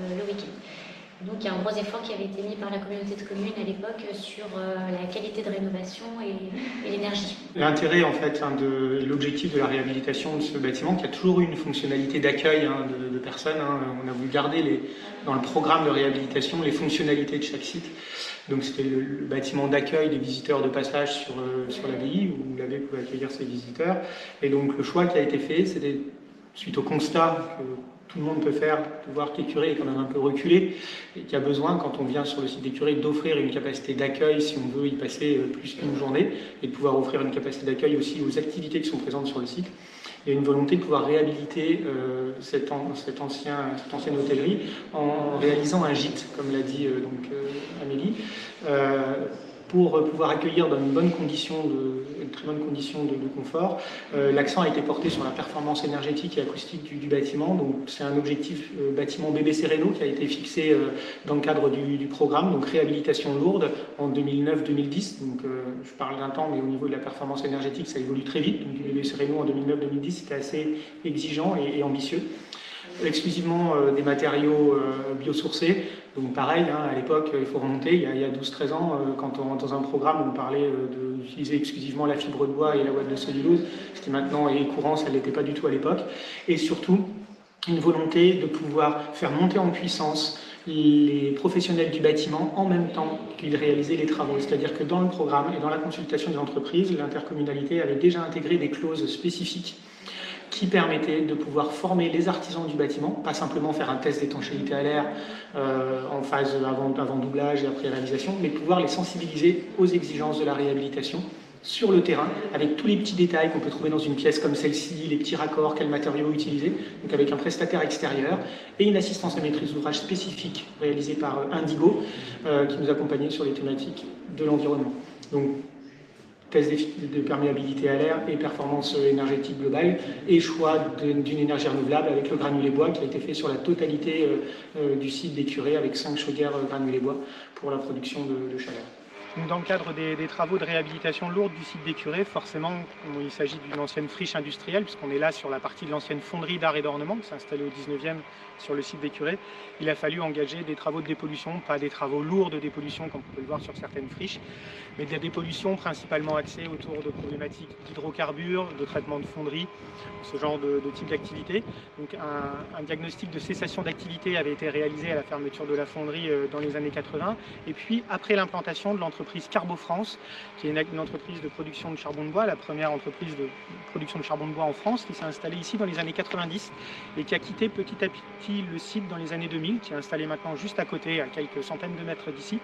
le week-end. Donc il y a un gros effort qui avait été mis par la communauté de communes à l'époque sur la qualité de rénovation et l'énergie. L'intérêt en fait l'objectif de la réhabilitation de ce bâtiment, qui a toujours eu une fonctionnalité d'accueil de personnes, on a voulu garder dans le programme de réhabilitation les fonctionnalités de chaque site. Donc c'était le bâtiment d'accueil des visiteurs de passage sur l'abbaye, où l'abbaye pouvait accueillir ses visiteurs. Et donc le choix qui a été fait, c'était suite au constat que tout le monde peut faire, de voir que les curés est quand même un peu reculé et qu'il y a besoin, quand on vient sur le site des curés, d'offrir une capacité d'accueil si on veut y passer plus qu'une journée et de pouvoir offrir une capacité d'accueil aussi aux activités qui sont présentes sur le site. Il y a une volonté de pouvoir réhabiliter cette ancienne hôtellerie en réalisant un gîte, comme l'a dit Amélie, pour pouvoir accueillir dans une très bonne condition de confort. L'accent a été porté sur la performance énergétique et acoustique du bâtiment. Donc c'est un objectif bâtiment BBC Réno qui a été fixé dans le cadre du programme, donc réhabilitation lourde en 2009-2010. Donc je parle d'un temps, mais au niveau de la performance énergétique, ça évolue très vite. Donc du BBC Réno en 2009-2010, c'était assez exigeant et ambitieux. Exclusivement des matériaux biosourcés. Donc pareil, à l'époque, il faut remonter, il y a 12-13 ans, quand dans un programme on parlait d'utiliser exclusivement la fibre de bois et la ouate de cellulose, ce qui maintenant est courant, ça ne l'était pas du tout à l'époque. Et surtout, une volonté de pouvoir faire monter en puissance les professionnels du bâtiment en même temps qu'ils réalisaient les travaux. C'est-à-dire que dans le programme et dans la consultation des entreprises, l'intercommunalité avait déjà intégré des clauses spécifiques qui permettait de pouvoir former les artisans du bâtiment, pas simplement faire un test d'étanchéité à l'air en phase avant doublage et après réalisation, mais pouvoir les sensibiliser aux exigences de la réhabilitation sur le terrain, avec tous les petits détails qu'on peut trouver dans une pièce comme celle-ci, les petits raccords, quels matériaux utiliser, donc avec un prestataire extérieur et une assistance à maîtrise d'ouvrage spécifique réalisée par Indigo, qui nous accompagnait sur les thématiques de l'environnement. Donc, test de perméabilité à l'air et performance énergétique globale, et choix d'une énergie renouvelable avec le granulé bois qui a été fait sur la totalité du site des Curés avec 5 chaudières granulé bois pour la production de chaleur. Dans le cadre des travaux de réhabilitation lourde du site des Curés, forcément, il s'agit d'une ancienne friche industrielle, puisqu'on est là sur la partie de l'ancienne fonderie d'art et d'ornement qui s'est installée au 19e sur le site des Curés. Il a fallu engager des travaux de dépollution, pas des travaux lourds de dépollution comme on peut le voir sur certaines friches, mais des dépollutions principalement axées autour de problématiques d'hydrocarbures, de traitement de fonderie, ce genre de type d'activité. Donc un diagnostic de cessation d'activité avait été réalisé à la fermeture de la fonderie dans les années 80, et puis après l'implantation de l'entreprise Carbo France, qui est une entreprise de production de charbon de bois, la première entreprise de production de charbon de bois en France, qui s'est installée ici dans les années 90 et qui a quitté petit à petit le site dans les années 2000, qui est installé maintenant juste à côté, à quelques centaines de mètres d'ici.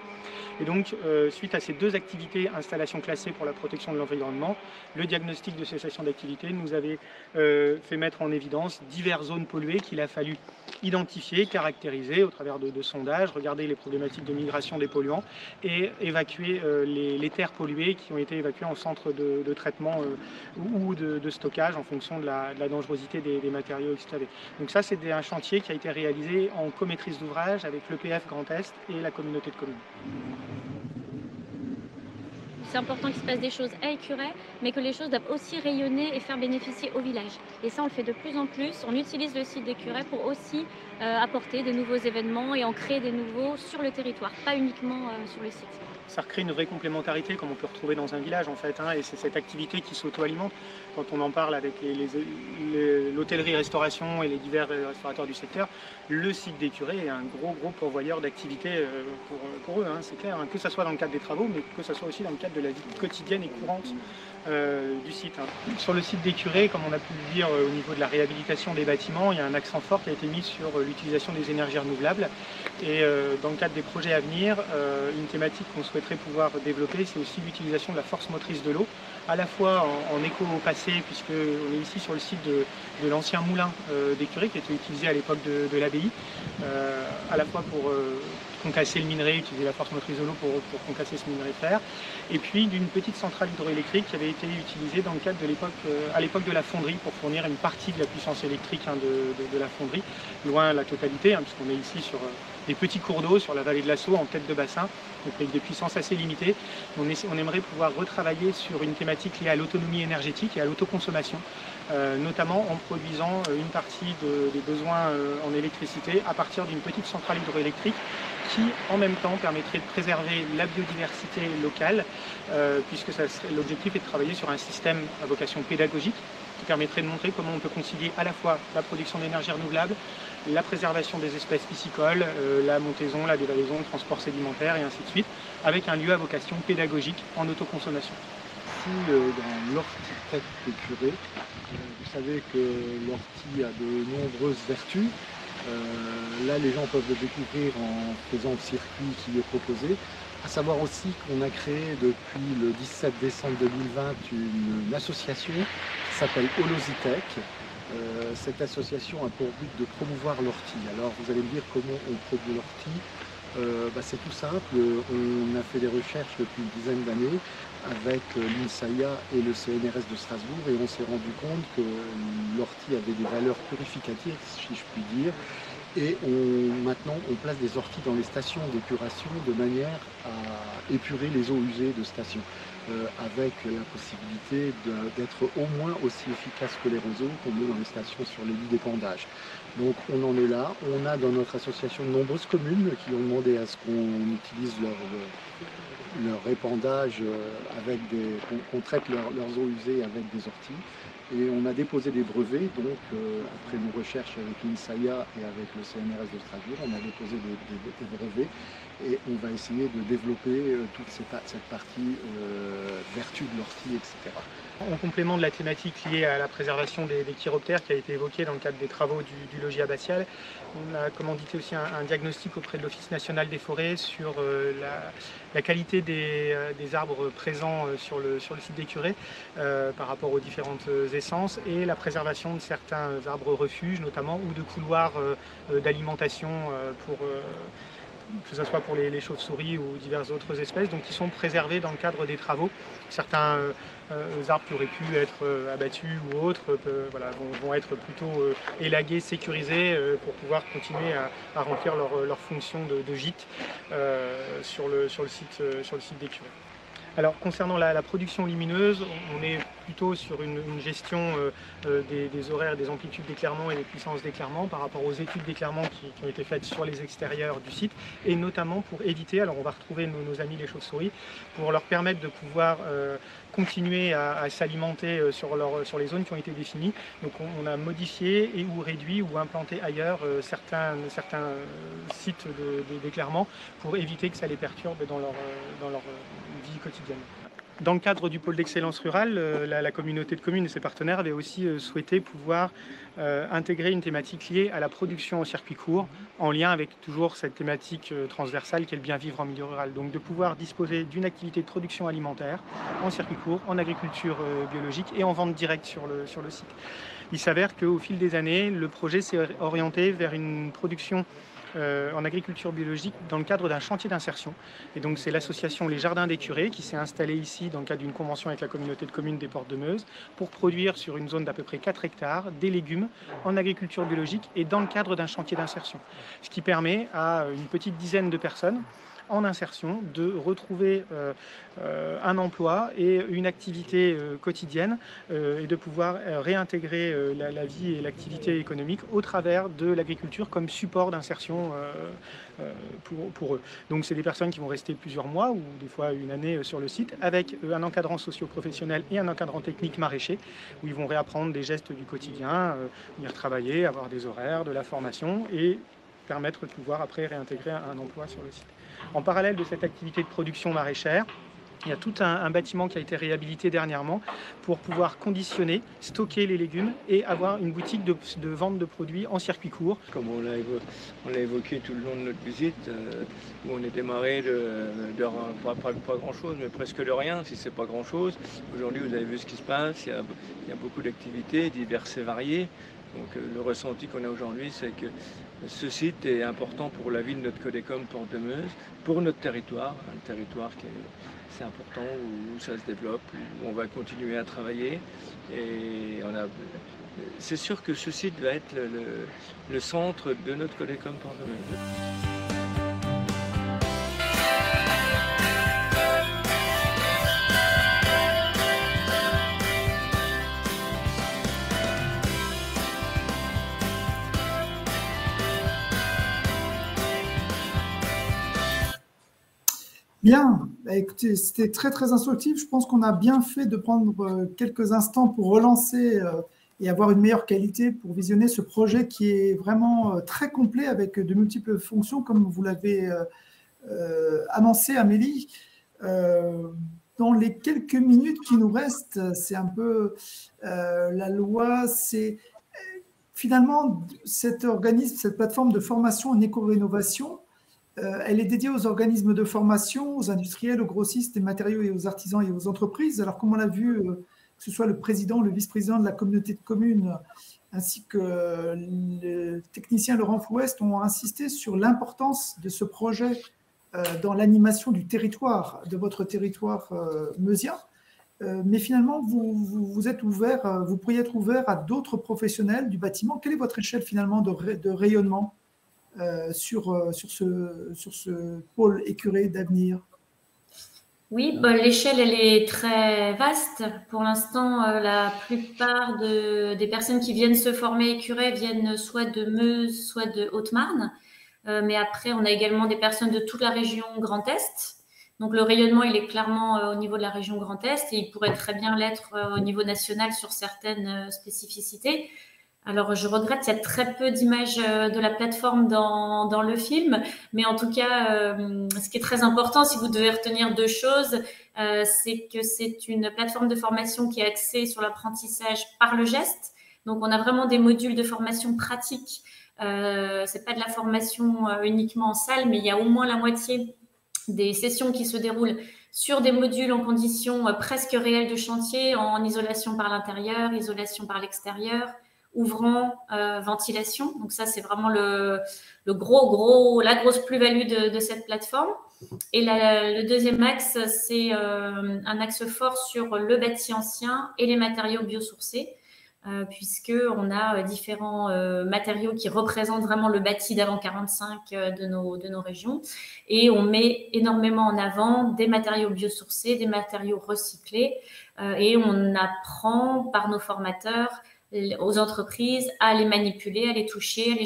Et donc, suite à ces deux activités, installation classée pour la protection de l'environnement, le diagnostic de cessation d'activité nous avait fait mettre en évidence diverses zones polluées qu'il a fallu identifier, caractériser au travers de sondages, regarder les problématiques de migration des polluants et évacuer évacuer les terres polluées qui ont été évacuées en centre de traitement ou de stockage en fonction de la dangerosité des matériaux excavés. Donc ça, c'est un chantier qui a été réalisé en comaîtrise d'ouvrage avec l'EPF Grand Est et la communauté de communes. C'est important qu'il se passe des choses à Écuret, mais que les choses doivent aussi rayonner et faire bénéficier au village. Et ça, on le fait de plus en plus. On utilise le site d'Écuret pour aussi apporter de nouveaux événements et en créer des nouveaux sur le territoire, pas uniquement sur le site. Ça recrée une vraie complémentarité comme on peut retrouver dans un village en fait, et c'est cette activité qui s'auto-alimente. Quand on en parle avec l'hôtellerie-restauration et les divers restaurateurs du secteur, le site d'Écuret est un gros pourvoyeur d'activités pour eux, c'est clair, que ce soit dans le cadre des travaux, mais que ce soit aussi dans le cadre de la vie quotidienne et courante du site. Sur le site d'Écuret, comme on a pu le dire au niveau de la réhabilitation des bâtiments, il y a un accent fort qui a été mis sur l'utilisation des énergies renouvelables. Et dans le cadre des projets à venir, une thématique qu'on souhaiterait pouvoir développer, c'est aussi l'utilisation de la force motrice de l'eau, à la fois en écho au passé, puisqu'on est ici sur le site de l'ancien moulin d'Écuret qui était utilisé à l'époque de l'abbaye, à la fois pour concasser le minerai, utiliser la force motrice de l'eau pour concasser ce minerai de fer, et puis d'une petite centrale hydroélectrique qui avait été utilisée dans le cadre à l'époque de la fonderie pour fournir une partie de la puissance électrique de la fonderie, loin la totalité, puisqu'on est ici sur des petits cours d'eau sur la vallée de la Sceau en tête de bassin, donc avec des puissances assez limitées. On aimerait pouvoir retravailler sur une thématique liée à l'autonomie énergétique et à l'autoconsommation, notamment en produisant une partie des besoins en électricité à partir d'une petite centrale hydroélectrique qui, en même temps, permettrait de préserver la biodiversité locale, puisque l'objectif est de travailler sur un système à vocation pédagogique qui permettrait de montrer comment on peut concilier à la fois la production d'énergie renouvelable, la préservation des espèces piscicoles, la montaison, la dévalaison, le transport sédimentaire et ainsi de suite, avec un lieu à vocation pédagogique en autoconsommation. Ici, dans l'ortie d'Écuret, vous savez que l'ortie a de nombreuses vertus. Là, les gens peuvent le découvrir en faisant le circuit qui est proposé. À savoir aussi qu'on a créé depuis le 17 décembre 2020 une association qui s'appelle Holositech. Cette association a pour but de promouvoir l'ortie. Alors vous allez me dire comment on produit l'ortie. C'est tout simple, on a fait des recherches depuis une dizaine d'années avec l'INSAIA et le CNRS de Strasbourg et on s'est rendu compte que l'ortie avait des valeurs purificatives, si je puis dire. Et maintenant, on place des orties dans les stations d'épuration de manière à épurer les eaux usées de stations, avec la possibilité d'être au moins aussi efficace que les réseaux qu'on met dans les stations sur les lits d'épandage. Donc on en est là. On a dans notre association de nombreuses communes qui ont demandé à ce qu'on utilise leur épandage qu'on traite leurs eaux usées avec des orties. Et on a déposé des brevets, donc après nos recherches avec l'INSAIA et avec le CNRS de Strasbourg, on a déposé des brevets et on va essayer de développer toute cette partie vertu de l'ortie, etc. En complément de la thématique liée à la préservation des chiroptères qui a été évoquée dans le cadre des travaux du logis abbatial, on a commandité aussi un diagnostic auprès de l'Office national des forêts sur la qualité des arbres présents sur le site d'Écuret par rapport aux différentes essences et la préservation de certains arbres refuges notamment ou de couloirs d'alimentation que ce soit pour les chauves-souris ou diverses autres espèces, donc qui sont préservés dans le cadre des travaux. Certains arbres qui auraient pu être abattus ou autres vont être plutôt élagués, sécurisés pour pouvoir continuer à remplir leur fonction de gîte sur le site d'Écuret. Alors concernant la production lumineuse, on est plutôt sur une gestion des horaires, des amplitudes d'éclairement et des puissances d'éclairement par rapport aux études d'éclairement qui ont été faites sur les extérieurs du site et notamment pour éviter, alors on va retrouver nos amis les chauves-souris, pour leur permettre de pouvoir continuer à s'alimenter sur les zones qui ont été définies. Donc on a modifié et ou réduit ou implanté ailleurs certains sites d'éclairement pour éviter que ça les perturbe dans leur vie quotidienne. Dans le cadre du pôle d'excellence rurale, la communauté de communes et ses partenaires avaient aussi souhaité pouvoir intégrer une thématique liée à la production en circuit court, en lien avec toujours cette thématique transversale qui est le bien vivre en milieu rural. Donc de pouvoir disposer d'une activité de production alimentaire en circuit court, en agriculture biologique et en vente directe sur le site. Il s'avère qu'au fil des années, le projet s'est orienté vers une production en agriculture biologique dans le cadre d'un chantier d'insertion. Et donc c'est l'association Les Jardins des Curés qui s'est installée ici dans le cadre d'une convention avec la communauté de communes des Portes de Meuse pour produire sur une zone d'à peu près 4 hectares des légumes en agriculture biologique et dans le cadre d'un chantier d'insertion. Ce qui permet à une petite dizaine de personnes en insertion de retrouver un emploi et une activité quotidienne et de pouvoir réintégrer la vie et l'activité économique au travers de l'agriculture comme support d'insertion pour eux. Donc c'est des personnes qui vont rester plusieurs mois ou des fois une année sur le site avec un encadrant socio-professionnel et un encadrant technique maraîcher où ils vont réapprendre des gestes du quotidien, venir travailler, avoir des horaires, de la formation et permettre de pouvoir après réintégrer un emploi sur le site. En parallèle de cette activité de production maraîchère, il y a tout un bâtiment qui a été réhabilité dernièrement pour pouvoir conditionner, stocker les légumes et avoir une boutique de vente de produits en circuit court. Comme on l'a évoqué tout le long de notre visite, où on est démarré de pas grand-chose, mais presque de rien, si c'est pas grand-chose. Aujourd'hui, vous avez vu ce qui se passe, il y a beaucoup d'activités diverses et variées. Donc le ressenti qu'on a aujourd'hui, c'est que ce site est important pour la ville de notre Codécom Porte de Meuse, pour notre territoire, un territoire qui est important, où ça se développe, où on va continuer à travailler. Et c'est sûr que ce site va être le centre de notre Codécom Porte de Meuse. Bien, écoutez, c'était très très instructif. Je pense qu'on a bien fait de prendre quelques instants pour relancer et avoir une meilleure qualité pour visionner ce projet qui est vraiment très complet avec de multiples fonctions, comme vous l'avez annoncé, Amélie. Dans les quelques minutes qui nous restent, c'est un peu la loi, c'est finalement cet organisme, cette plateforme de formation en éco-rénovation. Elle est dédiée aux organismes de formation, aux industriels, aux grossistes des matériaux et aux artisans et aux entreprises. Alors, comme on l'a vu, que ce soit le président, le vice-président de la communauté de communes, ainsi que le technicien Laurent Flouest ont insisté sur l'importance de ce projet dans l'animation du territoire, de votre territoire meusien. Mais finalement, vous êtes ouvert, vous pourriez être ouvert à d'autres professionnels du bâtiment. Quelle est votre échelle finalement de rayonnement sur ce pôle écuré d'avenir? Oui, l'échelle, elle est très vaste. Pour l'instant, la plupart des personnes qui viennent se former écuré viennent soit de Meuse, soit de Haute-Marne. Mais après, on a également des personnes de toute la région Grand Est. Donc, le rayonnement, il est clairement au niveau de la région Grand Est et il pourrait très bien l'être au niveau national sur certaines spécificités. Alors, je regrette, il y a très peu d'images de la plateforme dans le film, mais en tout cas, ce qui est très important, si vous devez retenir deux choses, c'est que c'est une plateforme de formation qui est axée sur l'apprentissage par le geste. Donc, on a vraiment des modules de formation pratique. C'est pas de la formation uniquement en salle, mais il y a au moins la moitié des sessions qui se déroulent sur des modules en conditions presque réelles de chantier, en isolation par l'intérieur, isolation par l'extérieur, ouvrant, ventilation. Donc ça, c'est vraiment la grosse plus-value de cette plateforme. Et le deuxième axe, c'est un axe fort sur le bâti ancien et les matériaux biosourcés, puisqu'on a différents matériaux qui représentent vraiment le bâti d'avant 45 de nos régions. Et on met énormément en avant des matériaux biosourcés, des matériaux recyclés, et on apprend par nos formateurs aux entreprises à les manipuler, à les toucher,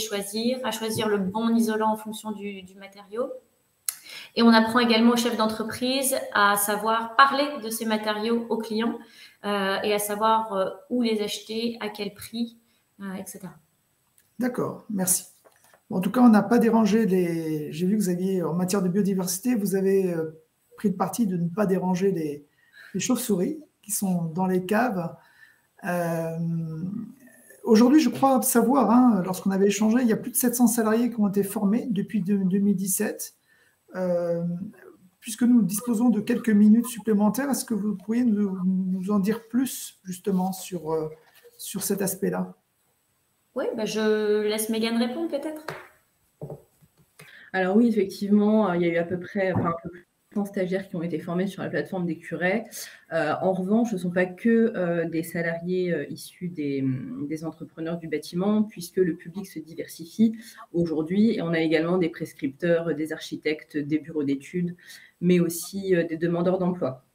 à choisir le bon isolant en fonction du matériau. Et on apprend également aux chefs d'entreprise à savoir parler de ces matériaux aux clients et à savoir où les acheter, à quel prix, etc. D'accord, merci. Bon, en tout cas, on n'a pas dérangé les... J'ai vu que vous aviez, en matière de biodiversité, vous avez pris le parti de ne pas déranger les chauves-souris qui sont dans les caves. Aujourd'hui, je crois savoir, lorsqu'on avait échangé, il y a plus de 700 salariés qui ont été formés depuis 2017. Puisque nous disposons de quelques minutes supplémentaires, est-ce que vous pourriez nous en dire plus justement sur cet aspect-là? Oui, je laisse Mégane répondre peut-être. Alors oui, effectivement, il y a eu à peu près un peu plus de 100 stagiaires qui ont été formés sur la plateforme des Curets. En revanche, ce ne sont pas que des salariés issus des entrepreneurs du bâtiment, puisque le public se diversifie aujourd'hui. Et on a également des prescripteurs, des architectes, des bureaux d'études, mais aussi des demandeurs d'emploi.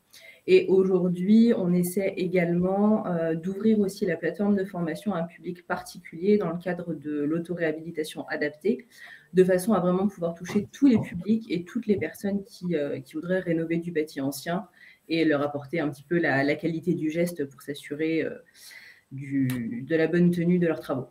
Et aujourd'hui, on essaie également d'ouvrir aussi la plateforme de formation à un public particulier dans le cadre de l'autoréhabilitation adaptée, de façon à vraiment pouvoir toucher tous les publics et toutes les personnes qui voudraient rénover du bâti ancien et leur apporter un petit peu la qualité du geste pour s'assurer de la bonne tenue de leurs travaux.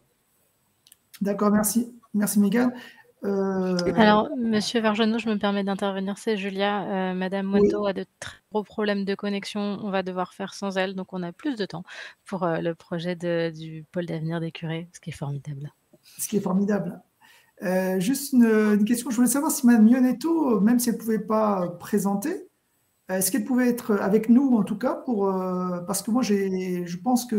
D'accord, merci. Merci, Mégane. Alors, Monsieur Vergenot, je me permets d'intervenir, c'est Julia. Madame Moito a de très gros problèmes de connexion. On va devoir faire sans elle, donc on a plus de temps pour le projet du pôle d'avenir des Curés, ce qui est formidable. Ce qui est formidable. Juste une question, je voulais savoir si Madame Ionetto, même si elle ne pouvait pas présenter, est-ce qu'elle pouvait être avec nous en tout cas parce que moi je pense que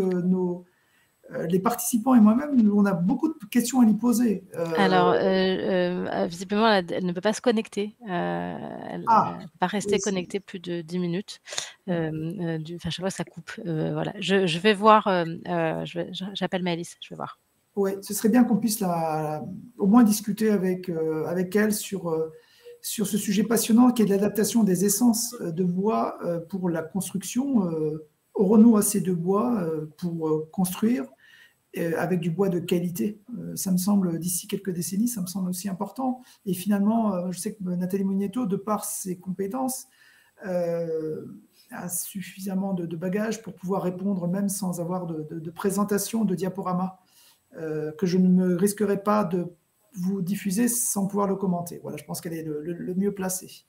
les participants et moi-même, on a beaucoup de questions à lui poser. Alors, visiblement, elle ne peut pas se connecter. Elle ne peut pas rester connectée plus de 10 minutes. Chaque fois, ça coupe. Voilà. Je vais voir. J'appelle Maëlys. Je vais voir. Oui, ce serait bien qu'on puisse au moins discuter avec elle sur ce sujet passionnant qui est l'adaptation des essences de bois pour la construction. Aurons-nous assez de bois pour construire avec du bois de qualité? Ça me semble, d'ici quelques décennies, ça me semble aussi important. Et finalement, je sais que Nathalie Munietto, de par ses compétences, a suffisamment de bagages pour pouvoir répondre même sans avoir de présentation, de diaporama, que je ne me risquerai pas de vous diffuser sans pouvoir le commenter. Voilà, je pense qu'elle est le mieux placée.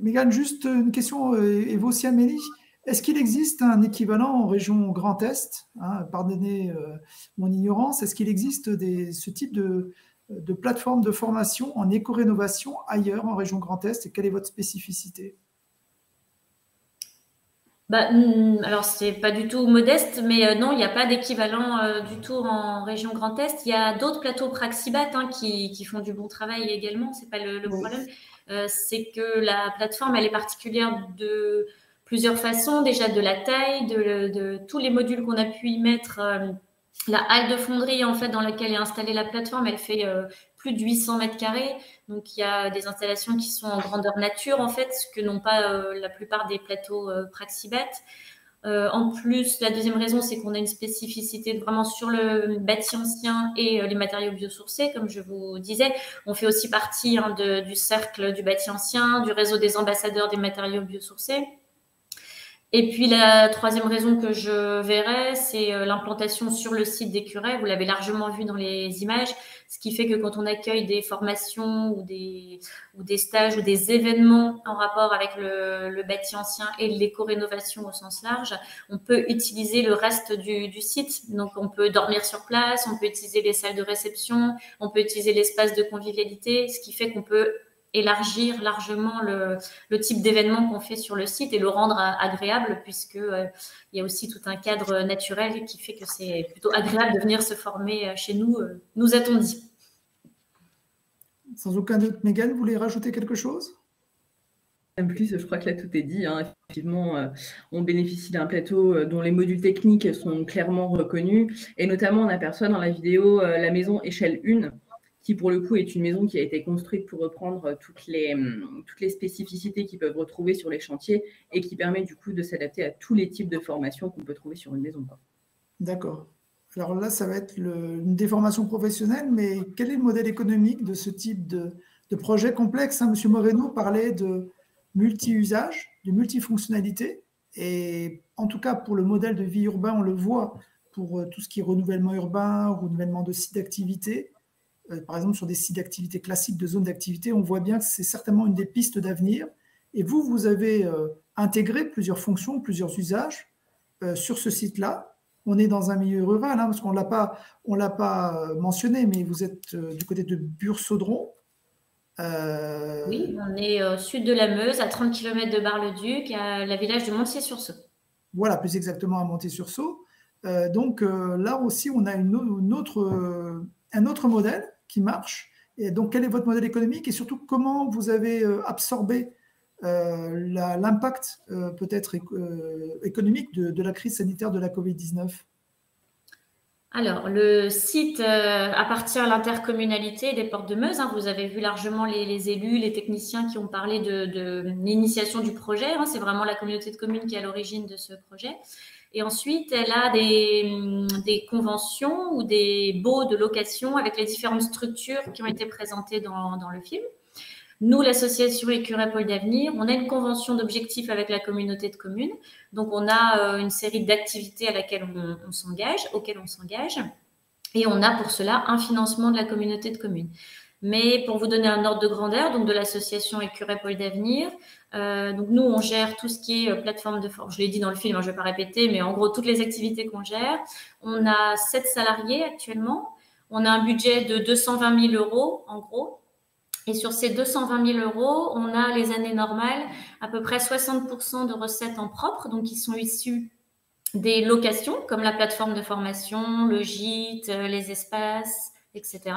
Mégane, juste une question, et vous aussi Amélie. Est-ce qu'il existe un équivalent en région Grand Est, pardonnez mon ignorance, est-ce qu'il existe ce type de plateforme de formation en éco-rénovation ailleurs en région Grand Est, et quelle est votre spécificité? Alors, c'est pas du tout modeste, mais non, il n'y a pas d'équivalent du tout en région Grand Est. Il y a d'autres plateaux Praxibat qui font du bon travail également, c'est pas le problème. C'est que la plateforme, elle est particulière de plusieurs façons, déjà de la taille, de tous les modules qu'on a pu y mettre. La halle de fonderie, en fait, dans laquelle est installée la plateforme, elle fait plus de 800 mètres carrés. Donc, il y a des installations qui sont en grandeur nature, en fait, ce que n'ont pas la plupart des plateaux Praxibat. En plus, la deuxième raison, c'est qu'on a une spécificité vraiment sur le bâti ancien et les matériaux biosourcés, comme je vous disais. On fait aussi partie du cercle du bâti ancien, du réseau des ambassadeurs des matériaux biosourcés. Et puis, la troisième raison que je verrais, c'est l'implantation sur le site des Curets. Vous l'avez largement vu dans les images, ce qui fait que quand on accueille des formations ou des stages ou des événements en rapport avec le bâti ancien et l'éco-rénovation au sens large, on peut utiliser le reste du site. Donc, on peut dormir sur place, on peut utiliser les salles de réception, on peut utiliser l'espace de convivialité, ce qui fait qu'on peut élargir largement le type d'événement qu'on fait sur le site et le rendre agréable, puisque il y a aussi tout un cadre naturel qui fait que c'est plutôt agréable de venir se former chez nous, nous a-t-on dit. Sans aucun doute. Mégane, vous voulez rajouter quelque chose? En plus, je crois que là, tout est dit. Effectivement, on bénéficie d'un plateau dont les modules techniques sont clairement reconnus. Et notamment, on aperçoit dans la vidéo la maison échelle 1, qui pour le coup est une maison qui a été construite pour reprendre toutes les spécificités qu'ils peuvent retrouver sur les chantiers et qui permet du coup de s'adapter à tous les types de formations qu'on peut trouver sur une maison. D'accord. Alors là, ça va être une déformation professionnelle, mais quel est le modèle économique de ce type de projet complexe? Monsieur Moreno parlait de multi-usage, de multifonctionnalité, et en tout cas pour le modèle de vie urbain, on le voit pour tout ce qui est renouvellement urbain, renouvellement de sites d'activité. Par exemple, sur des sites d'activité classiques, de zones d'activité, on voit bien que c'est certainement une des pistes d'avenir. Et vous avez intégré plusieurs fonctions, plusieurs usages sur ce site-là. On est dans un milieu rural, parce qu'on ne l'a pas mentionné, mais vous êtes du côté de Bure-Saudron. Oui, on est au sud de la Meuse, à 30 km de Bar-le-Duc, à la village de Montier-sur-Sault. Voilà, plus exactement à Montier-sur-Sault. Donc là aussi, on a un autre modèle qui marche. Et donc, quel est votre modèle économique et surtout, comment vous avez absorbé l'impact peut-être économique de la crise sanitaire de la Covid-19 ? Alors, le site appartient à l'intercommunalité des Portes de Meuse. Vous avez vu largement les élus, les techniciens qui ont parlé de l'initiation du projet. C'est vraiment la communauté de communes qui est à l'origine de ce projet. Et ensuite, elle a des conventions ou des baux de location avec les différentes structures qui ont été présentées dans le film. Nous, l'association Écureuils Pôle d'Avenir, on a une convention d'objectifs avec la communauté de communes. Donc, on a une série d'activités auxquelles on s'engage. Et on a pour cela un financement de la communauté de communes. Mais pour vous donner un ordre de grandeur, donc de l'association Écureuils Pôle d'Avenir, donc nous, on gère tout ce qui est plateforme de formation. Je l'ai dit dans le film, je ne vais pas répéter, mais en gros, toutes les activités qu'on gère. On a 7 salariés actuellement. On a un budget de 220 000 €, en gros. Et sur ces 220 000 €, on a les années normales, à peu près 60% de recettes en propre, donc qui sont issues des locations, comme la plateforme de formation, le gîte, les espaces, etc.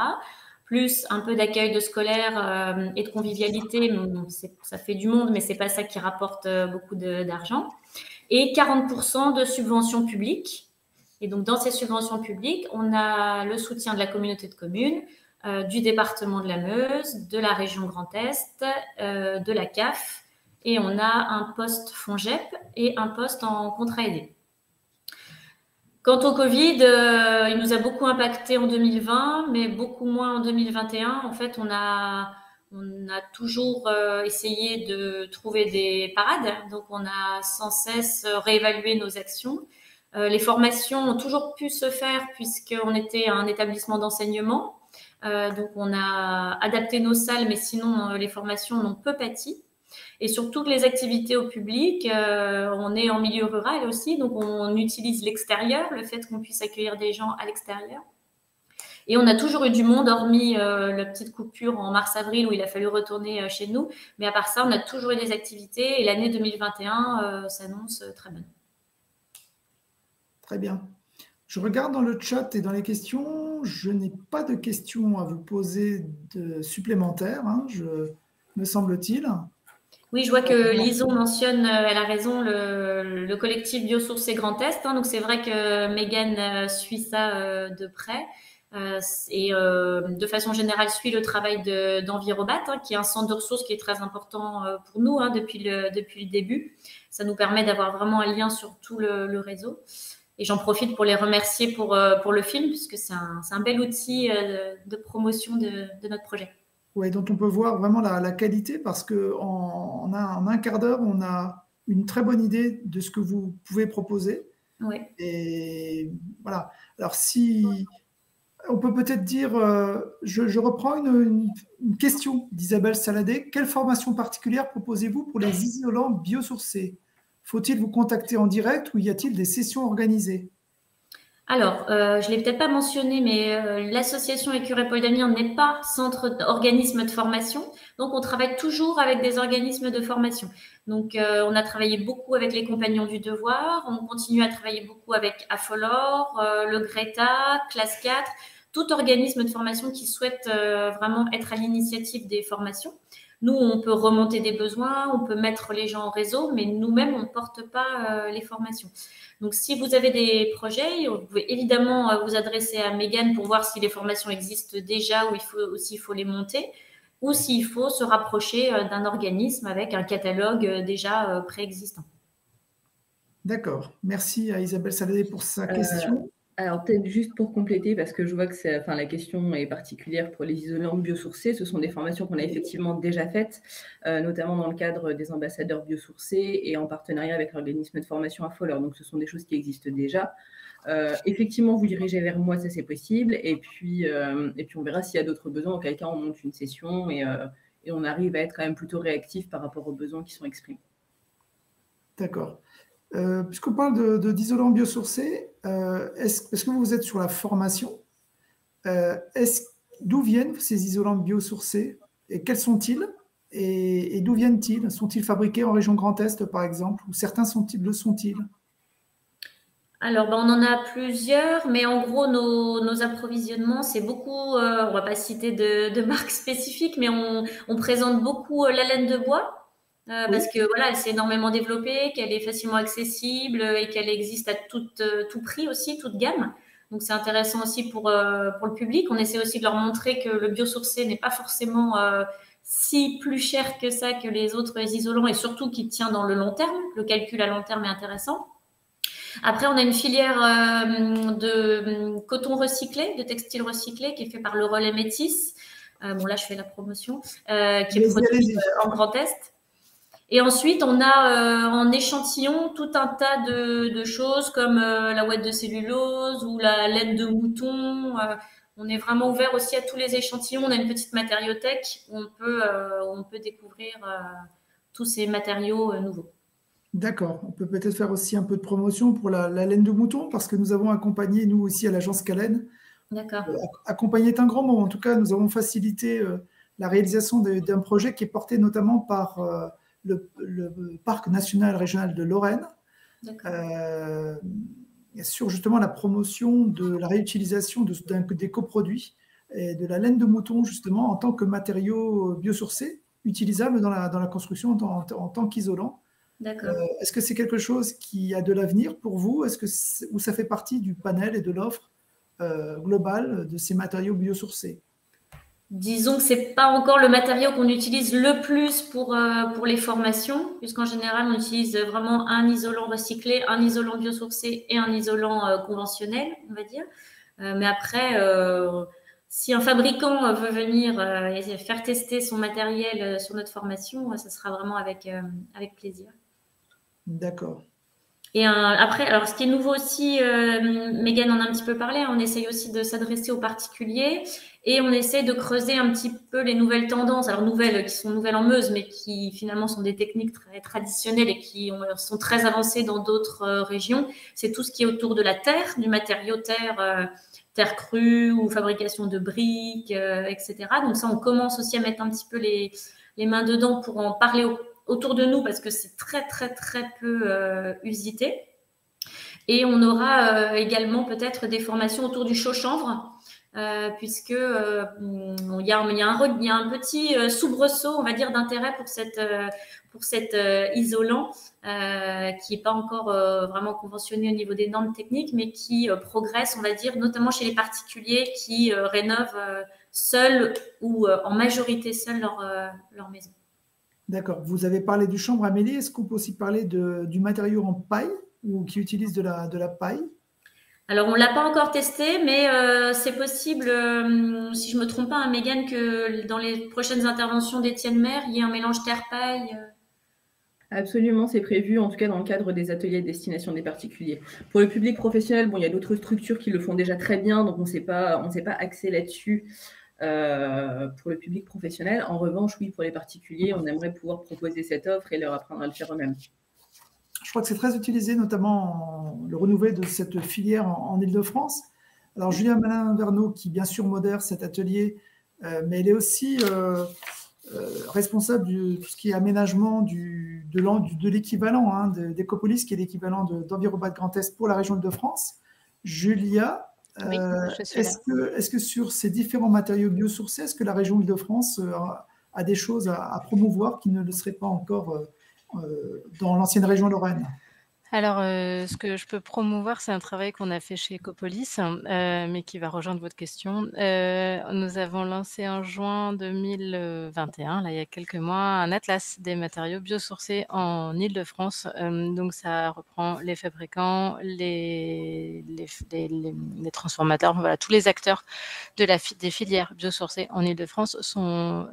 Plus un peu d'accueil de scolaires et de convivialité. Ça fait du monde, mais ce n'est pas ça qui rapporte beaucoup d'argent. Et 40% de subventions publiques. Et donc, dans ces subventions publiques, on a le soutien de la communauté de communes, du département de la Meuse, de la région Grand Est, de la CAF, et on a un poste FONGEP et un poste en contrat aidé. Quant au Covid, il nous a beaucoup impacté en 2020, mais beaucoup moins en 2021. En fait, on a toujours essayé de trouver des parades, donc on a sans cesse réévalué nos actions. Les formations ont toujours pu se faire puisqu'on était un établissement d'enseignement. Donc, on a adapté nos salles, mais sinon, les formations n'ont peu pâti. Et sur toutes les activités au public, on est en milieu rural aussi, donc on utilise l'extérieur, le fait qu'on puisse accueillir des gens à l'extérieur. Et on a toujours eu du monde, hormis la petite coupure en mars-avril où il a fallu retourner chez nous. Mais à part ça, on a toujours eu des activités et l'année 2021 s'annonce très bonne. Très bien. Je regarde dans le chat et dans les questions. Je n'ai pas de questions à vous poser supplémentaires, me semble-t-il. Oui, je vois que Lison mentionne, elle a raison, le collectif Biosourcés Grand Est. Donc, c'est vrai que Mégane suit ça de près et de façon générale suit le travail d'Envirobat, qui est un centre de ressources qui est très important pour nous depuis le début. Ça nous permet d'avoir vraiment un lien sur tout le réseau. Et j'en profite pour les remercier pour le film, puisque c'est un bel outil de promotion de notre projet. Oui, dont on peut voir vraiment la qualité, parce qu'en un quart d'heure, on a une très bonne idée de ce que vous pouvez proposer. Oui. Et voilà. Alors, on peut peut-être dire, je reprends une question d'Isabelle Saladé. Quelle formation particulière proposez-vous pour les isolants biosourcés ? Faut-il vous contacter en direct ou y a-t-il des sessions organisées ? Alors, je ne l'ai peut-être pas mentionné, mais l'association Écureuils Pôle d'Avenir n'est pas organisme de formation. Donc, on travaille toujours avec des organismes de formation. Donc, on a travaillé beaucoup avec les Compagnons du Devoir. On continue à travailler beaucoup avec Afolor, le Greta, Classe 4, tout organisme de formation qui souhaite vraiment être à l'initiative des formations. Nous, on peut remonter des besoins, on peut mettre les gens en réseau, mais nous-mêmes, on ne porte pas les formations. Donc, si vous avez des projets, vous pouvez évidemment vous adresser à Mégane pour voir si les formations existent déjà ou s'il faut les monter, ou s'il faut se rapprocher d'un organisme avec un catalogue déjà préexistant. D'accord. Merci à Isabelle Saladé pour sa question. Alors, peut-être juste pour compléter, parce que je vois que la question est particulière pour les isolants biosourcés. Ce sont des formations qu'on a effectivement déjà faites, notamment dans le cadre des ambassadeurs biosourcés et en partenariat avec l'organisme de formation Afolor. Donc, ce sont des choses qui existent déjà. Effectivement, vous dirigez vers moi, ça c'est possible. Et puis on verra s'il y a d'autres besoins. Auquel cas, on monte une session et on arrive à être quand même plutôt réactif par rapport aux besoins qui sont exprimés. D'accord. Puisqu'on parle d'isolants biosourcés, est-ce que vous êtes sur la formation, d'où viennent ces isolants biosourcés et quels sont-ils et d'où viennent-ils? Sont-ils fabriqués en région Grand Est, par exemple, ou certains le sont-ils? Alors, on en a plusieurs, mais en gros, nos approvisionnements, c'est beaucoup, on va pas citer de marques spécifiques, mais on présente beaucoup la laine de bois, parce que voilà, elle s'est énormément développée, qu'elle est facilement accessible et qu'elle existe à tout prix aussi, toute gamme. Donc, c'est intéressant aussi pour le public. On essaie aussi de leur montrer que le biosourcé n'est pas forcément si plus cher que ça que les autres isolants et surtout qu'il tient dans le long terme. Le calcul à long terme est intéressant. Après, on a une filière de coton recyclé, de textile recyclé qui est fait par le Relais Métis. Bon, là, je fais la promotion, qui est produit en Grand Est. Et ensuite, on a en échantillon tout un tas de choses comme la ouate de cellulose ou la laine de mouton. On est vraiment ouvert aussi à tous les échantillons. On a une petite matériothèque où on peut découvrir tous ces matériaux nouveaux. D'accord. On peut peut-être faire aussi un peu de promotion pour la laine de mouton, parce que nous avons accompagné, nous aussi, à l'agence Calen. D'accord. Accompagner est un grand mot. En tout cas, nous avons facilité la réalisation d'un projet qui est porté notamment par le Parc national régional de Lorraine, sur justement la promotion de la réutilisation des coproduits et de la laine de mouton, justement, en tant que matériau biosourcé, utilisable dans la construction en tant qu'isolant. Est-ce que c'est quelque chose qui a de l'avenir pour vous? Ou ça fait partie du panel et de l'offre globale de ces matériaux biosourcés? Disons que ce n'est pas encore le matériau qu'on utilise le plus pour les formations, puisqu'en général, on utilise vraiment un isolant recyclé, un isolant biosourcé et un isolant conventionnel, on va dire. Mais après, si un fabricant veut venir et faire tester son matériel sur notre formation, ça sera vraiment avec plaisir. D'accord. Et après, alors ce qui est nouveau aussi, Mégane en a un petit peu parlé, on essaye aussi de s'adresser aux particuliers et on essaye de creuser un petit peu les nouvelles tendances, alors nouvelles qui sont nouvelles en Meuse, mais qui finalement sont des techniques très traditionnelles et qui sont très avancées dans d'autres régions. C'est tout ce qui est autour de la terre, du matériau terre crue ou fabrication de briques, etc. Donc ça, on commence aussi à mettre un petit peu les mains dedans pour en parler autour de nous parce que c'est très, très, très peu usité. Et on aura également peut-être des formations autour du chaud-chanvre, puisque il y a un petit soubresaut, on va dire, d'intérêt pour cet isolant qui n'est pas encore vraiment conventionné au niveau des normes techniques, mais qui progresse, on va dire, notamment chez les particuliers qui rénovent seuls ou en majorité seuls leur maison. D'accord. Vous avez parlé du chanvre. Amélie, est-ce qu'on peut aussi parler du matériau en paille ou qui utilise de la paille? Alors, on ne l'a pas encore testé, mais c'est possible, si je ne me trompe pas, Mégane, que dans les prochaines interventions d'Étienne Maire, il y ait un mélange terre-paille. Absolument, c'est prévu, en tout cas dans le cadre des ateliers de destination des particuliers. Pour le public professionnel, il y a d'autres structures qui le font déjà très bien, donc on ne s'est pas axé là-dessus. Pour le public professionnel. En revanche, oui, pour les particuliers, on aimerait pouvoir proposer cette offre et leur apprendre à le faire eux-mêmes. Je crois que c'est très utilisé, notamment le renouveau de cette filière en Île-de-France. Alors, Julien Malin-Verneau, qui bien sûr modère cet atelier, mais elle est aussi responsable de tout ce qui est aménagement de l'équivalent d'Ecopolis, qui est l'équivalent d'Envirobat de Grand Est pour la région Île-de-France. Julia, oui, est-ce que sur ces différents matériaux biosourcés, est-ce que la région Île-de-France a des choses à promouvoir qui ne le seraient pas encore dans l'ancienne région Lorraine? Alors, ce que je peux promouvoir, c'est un travail qu'on a fait chez Ecopolis, mais qui va rejoindre votre question. Nous avons lancé en juin 2021, là, il y a quelques mois, un atlas des matériaux biosourcés en Île-de-France. Donc, ça reprend les fabricants, les transformateurs, voilà, tous les acteurs des filières biosourcées en Île-de-France sont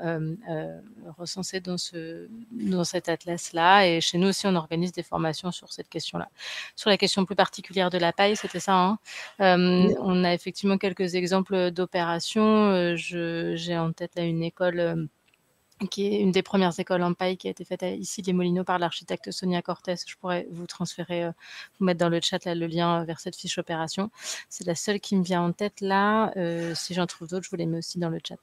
recensés dans cet atlas-là. Et chez nous aussi, on organise des formations sur cette question. Sur la question plus particulière de la paille, c'était ça. Hein. On a effectivement quelques exemples d'opérations. J'ai en tête là une école qui est une des premières écoles en paille qui a été faite ici les Moulineaux par l'architecte Sonia Cortés. Je pourrais vous transférer, vous mettre dans le chat là, le lien vers cette fiche opération. C'est la seule qui me vient en tête là. Si j'en trouve d'autres, je vous les mets aussi dans le chat.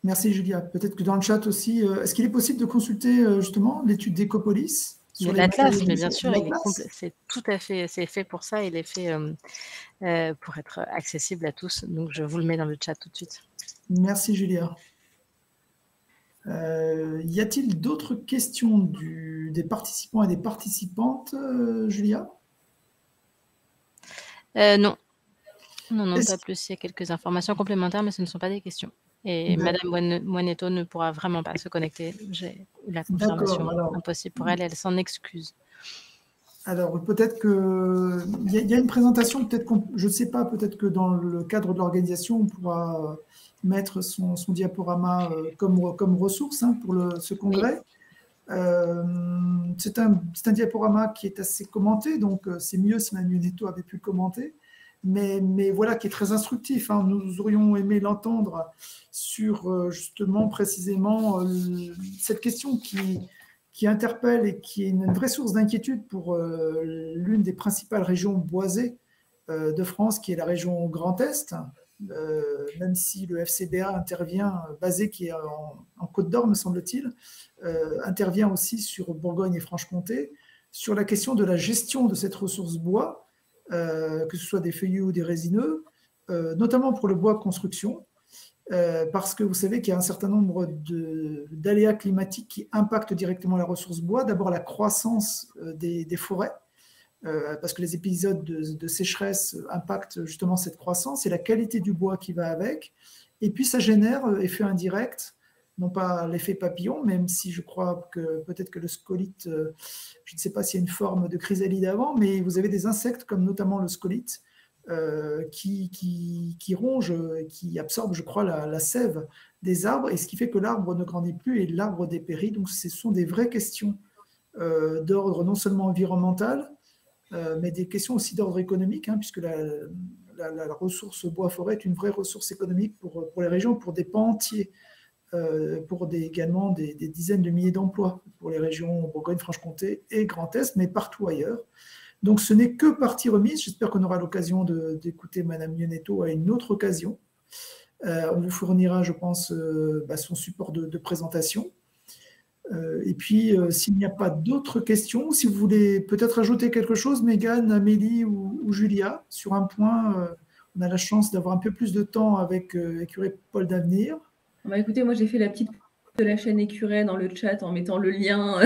Merci Julia. Peut-être que dans le chat aussi, est-ce qu'il est possible de consulter justement l'étude d'Ecopolis sur les l'Atlas, mais bien sûr, l'Atlas. c'est tout à fait, c'est fait pour ça, il est fait pour être accessible à tous. Donc, je vous le mets dans le chat tout de suite. Merci, Julia. Y a-t-il d'autres questions des participants et des participantes, Julia? Non. Non, pas plus. Il y a quelques informations complémentaires, mais ce ne sont pas des questions. Et Madame Moineto ne pourra vraiment pas se connecter. J'ai eu la confirmation impossible pour elle, elle s'en excuse. Alors, peut-être qu'il y a une présentation, peut-être je ne sais pas, peut-être que dans le cadre de l'organisation, on pourra mettre son diaporama comme ressource pour ce congrès. C'est un diaporama qui est assez commenté, donc c'est mieux si Madame Moineto avait pu le commenter. Mais voilà, qui est très instructif. Nous aurions aimé l'entendre sur justement précisément cette question qui interpelle et qui est une vraie source d'inquiétude pour l'une des principales régions boisées de France, qui est la région Grand Est, même si le FCBA intervient, basé qui est en Côte d'Or, me semble-t-il, intervient aussi sur Bourgogne et Franche-Comté, sur la question de la gestion de cette ressource bois, que ce soit des feuillus ou des résineux, notamment pour le bois de construction, parce que vous savez qu'il y a un certain nombre d'aléas climatiques qui impactent directement la ressource bois. D'abord, la croissance des forêts, parce que les épisodes de sécheresse impactent justement cette croissance et la qualité du bois qui va avec. Et puis, ça génère effet indirect, non pas l'effet papillon, même si je crois que peut-être que le scolite, je ne sais pas s'il y a une forme de chrysalide avant, mais vous avez des insectes comme notamment le scolite qui ronge, qui absorbe, je crois, la sève des arbres, et ce qui fait que l'arbre ne grandit plus et l'arbre dépérit. Donc ce sont des vraies questions d'ordre non seulement environnemental, mais des questions aussi d'ordre économique, puisque la ressource bois-forêt est une vraie ressource économique pour les régions, pour des pans entiers. Pour également des dizaines de milliers d'emplois pour les régions Bourgogne-Franche-Comté et Grand Est, mais partout ailleurs. Donc ce n'est que partie remise. J'espère qu'on aura l'occasion d'écouter Madame Moineto à une autre occasion. On vous fournira, je pense, son support de présentation. Et puis, s'il n'y a pas d'autres questions, si vous voulez peut-être ajouter quelque chose, Mégane, Amélie ou Julia, sur un point, on a la chance d'avoir un peu plus de temps avec Écureuil Pôle d'Avenir. Écoutez, moi j'ai fait la petite de la chaîne Écureuil dans le chat en mettant le lien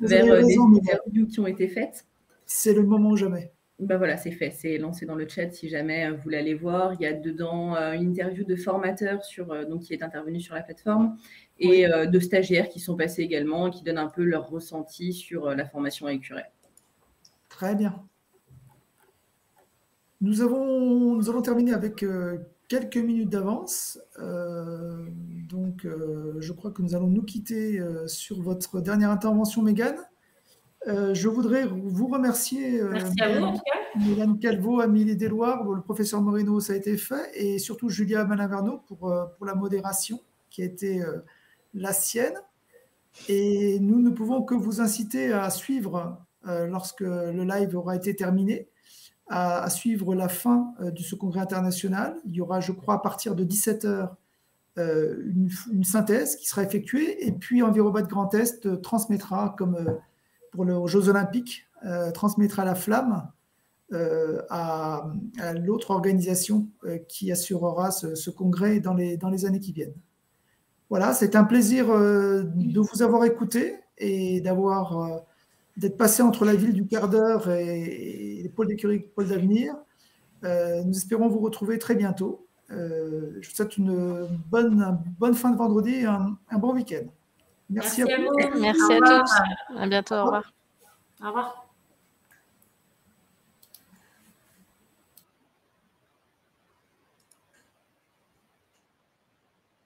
vers les interviews qui ont été faites. C'est le moment ou jamais. Voilà, c'est fait, c'est lancé dans le chat si jamais vous voulez aller voir. Il y a dedans une interview de formateurs qui est intervenu sur la plateforme et de stagiaires qui sont passés également et qui donnent un peu leur ressenti sur la formation à Écureuil. Très bien. Nous avons terminé avec quelques minutes d'avance. Donc, je crois que nous allons nous quitter sur votre dernière intervention, Mégane. Je voudrais vous remercier. Merci à vous, en tout cas. Mélanie Calvo, Amélie Deloire, le professeur Moreno, ça a été fait, et surtout Julia Malaverno pour la modération qui a été la sienne. Et nous ne pouvons que vous inciter à suivre, lorsque le live aura été terminé, à suivre la fin de ce congrès international. Il y aura, je crois, à partir de 17h, une synthèse qui sera effectuée, et puis Envirobat de Grand Est transmettra, comme pour les Jeux Olympiques, transmettra la flamme à l'autre organisation qui assurera ce congrès dans les années qui viennent. Voilà, c'est un plaisir de vous avoir écouté et d'être passé entre la ville du quart d'heure et les pôles d'Écureuil, pôles d'avenir. Nous espérons vous retrouver très bientôt. Je vous souhaite une bonne fin de vendredi et un bon week-end. Merci à vous. Merci à tous. À bientôt. Au revoir. Au revoir.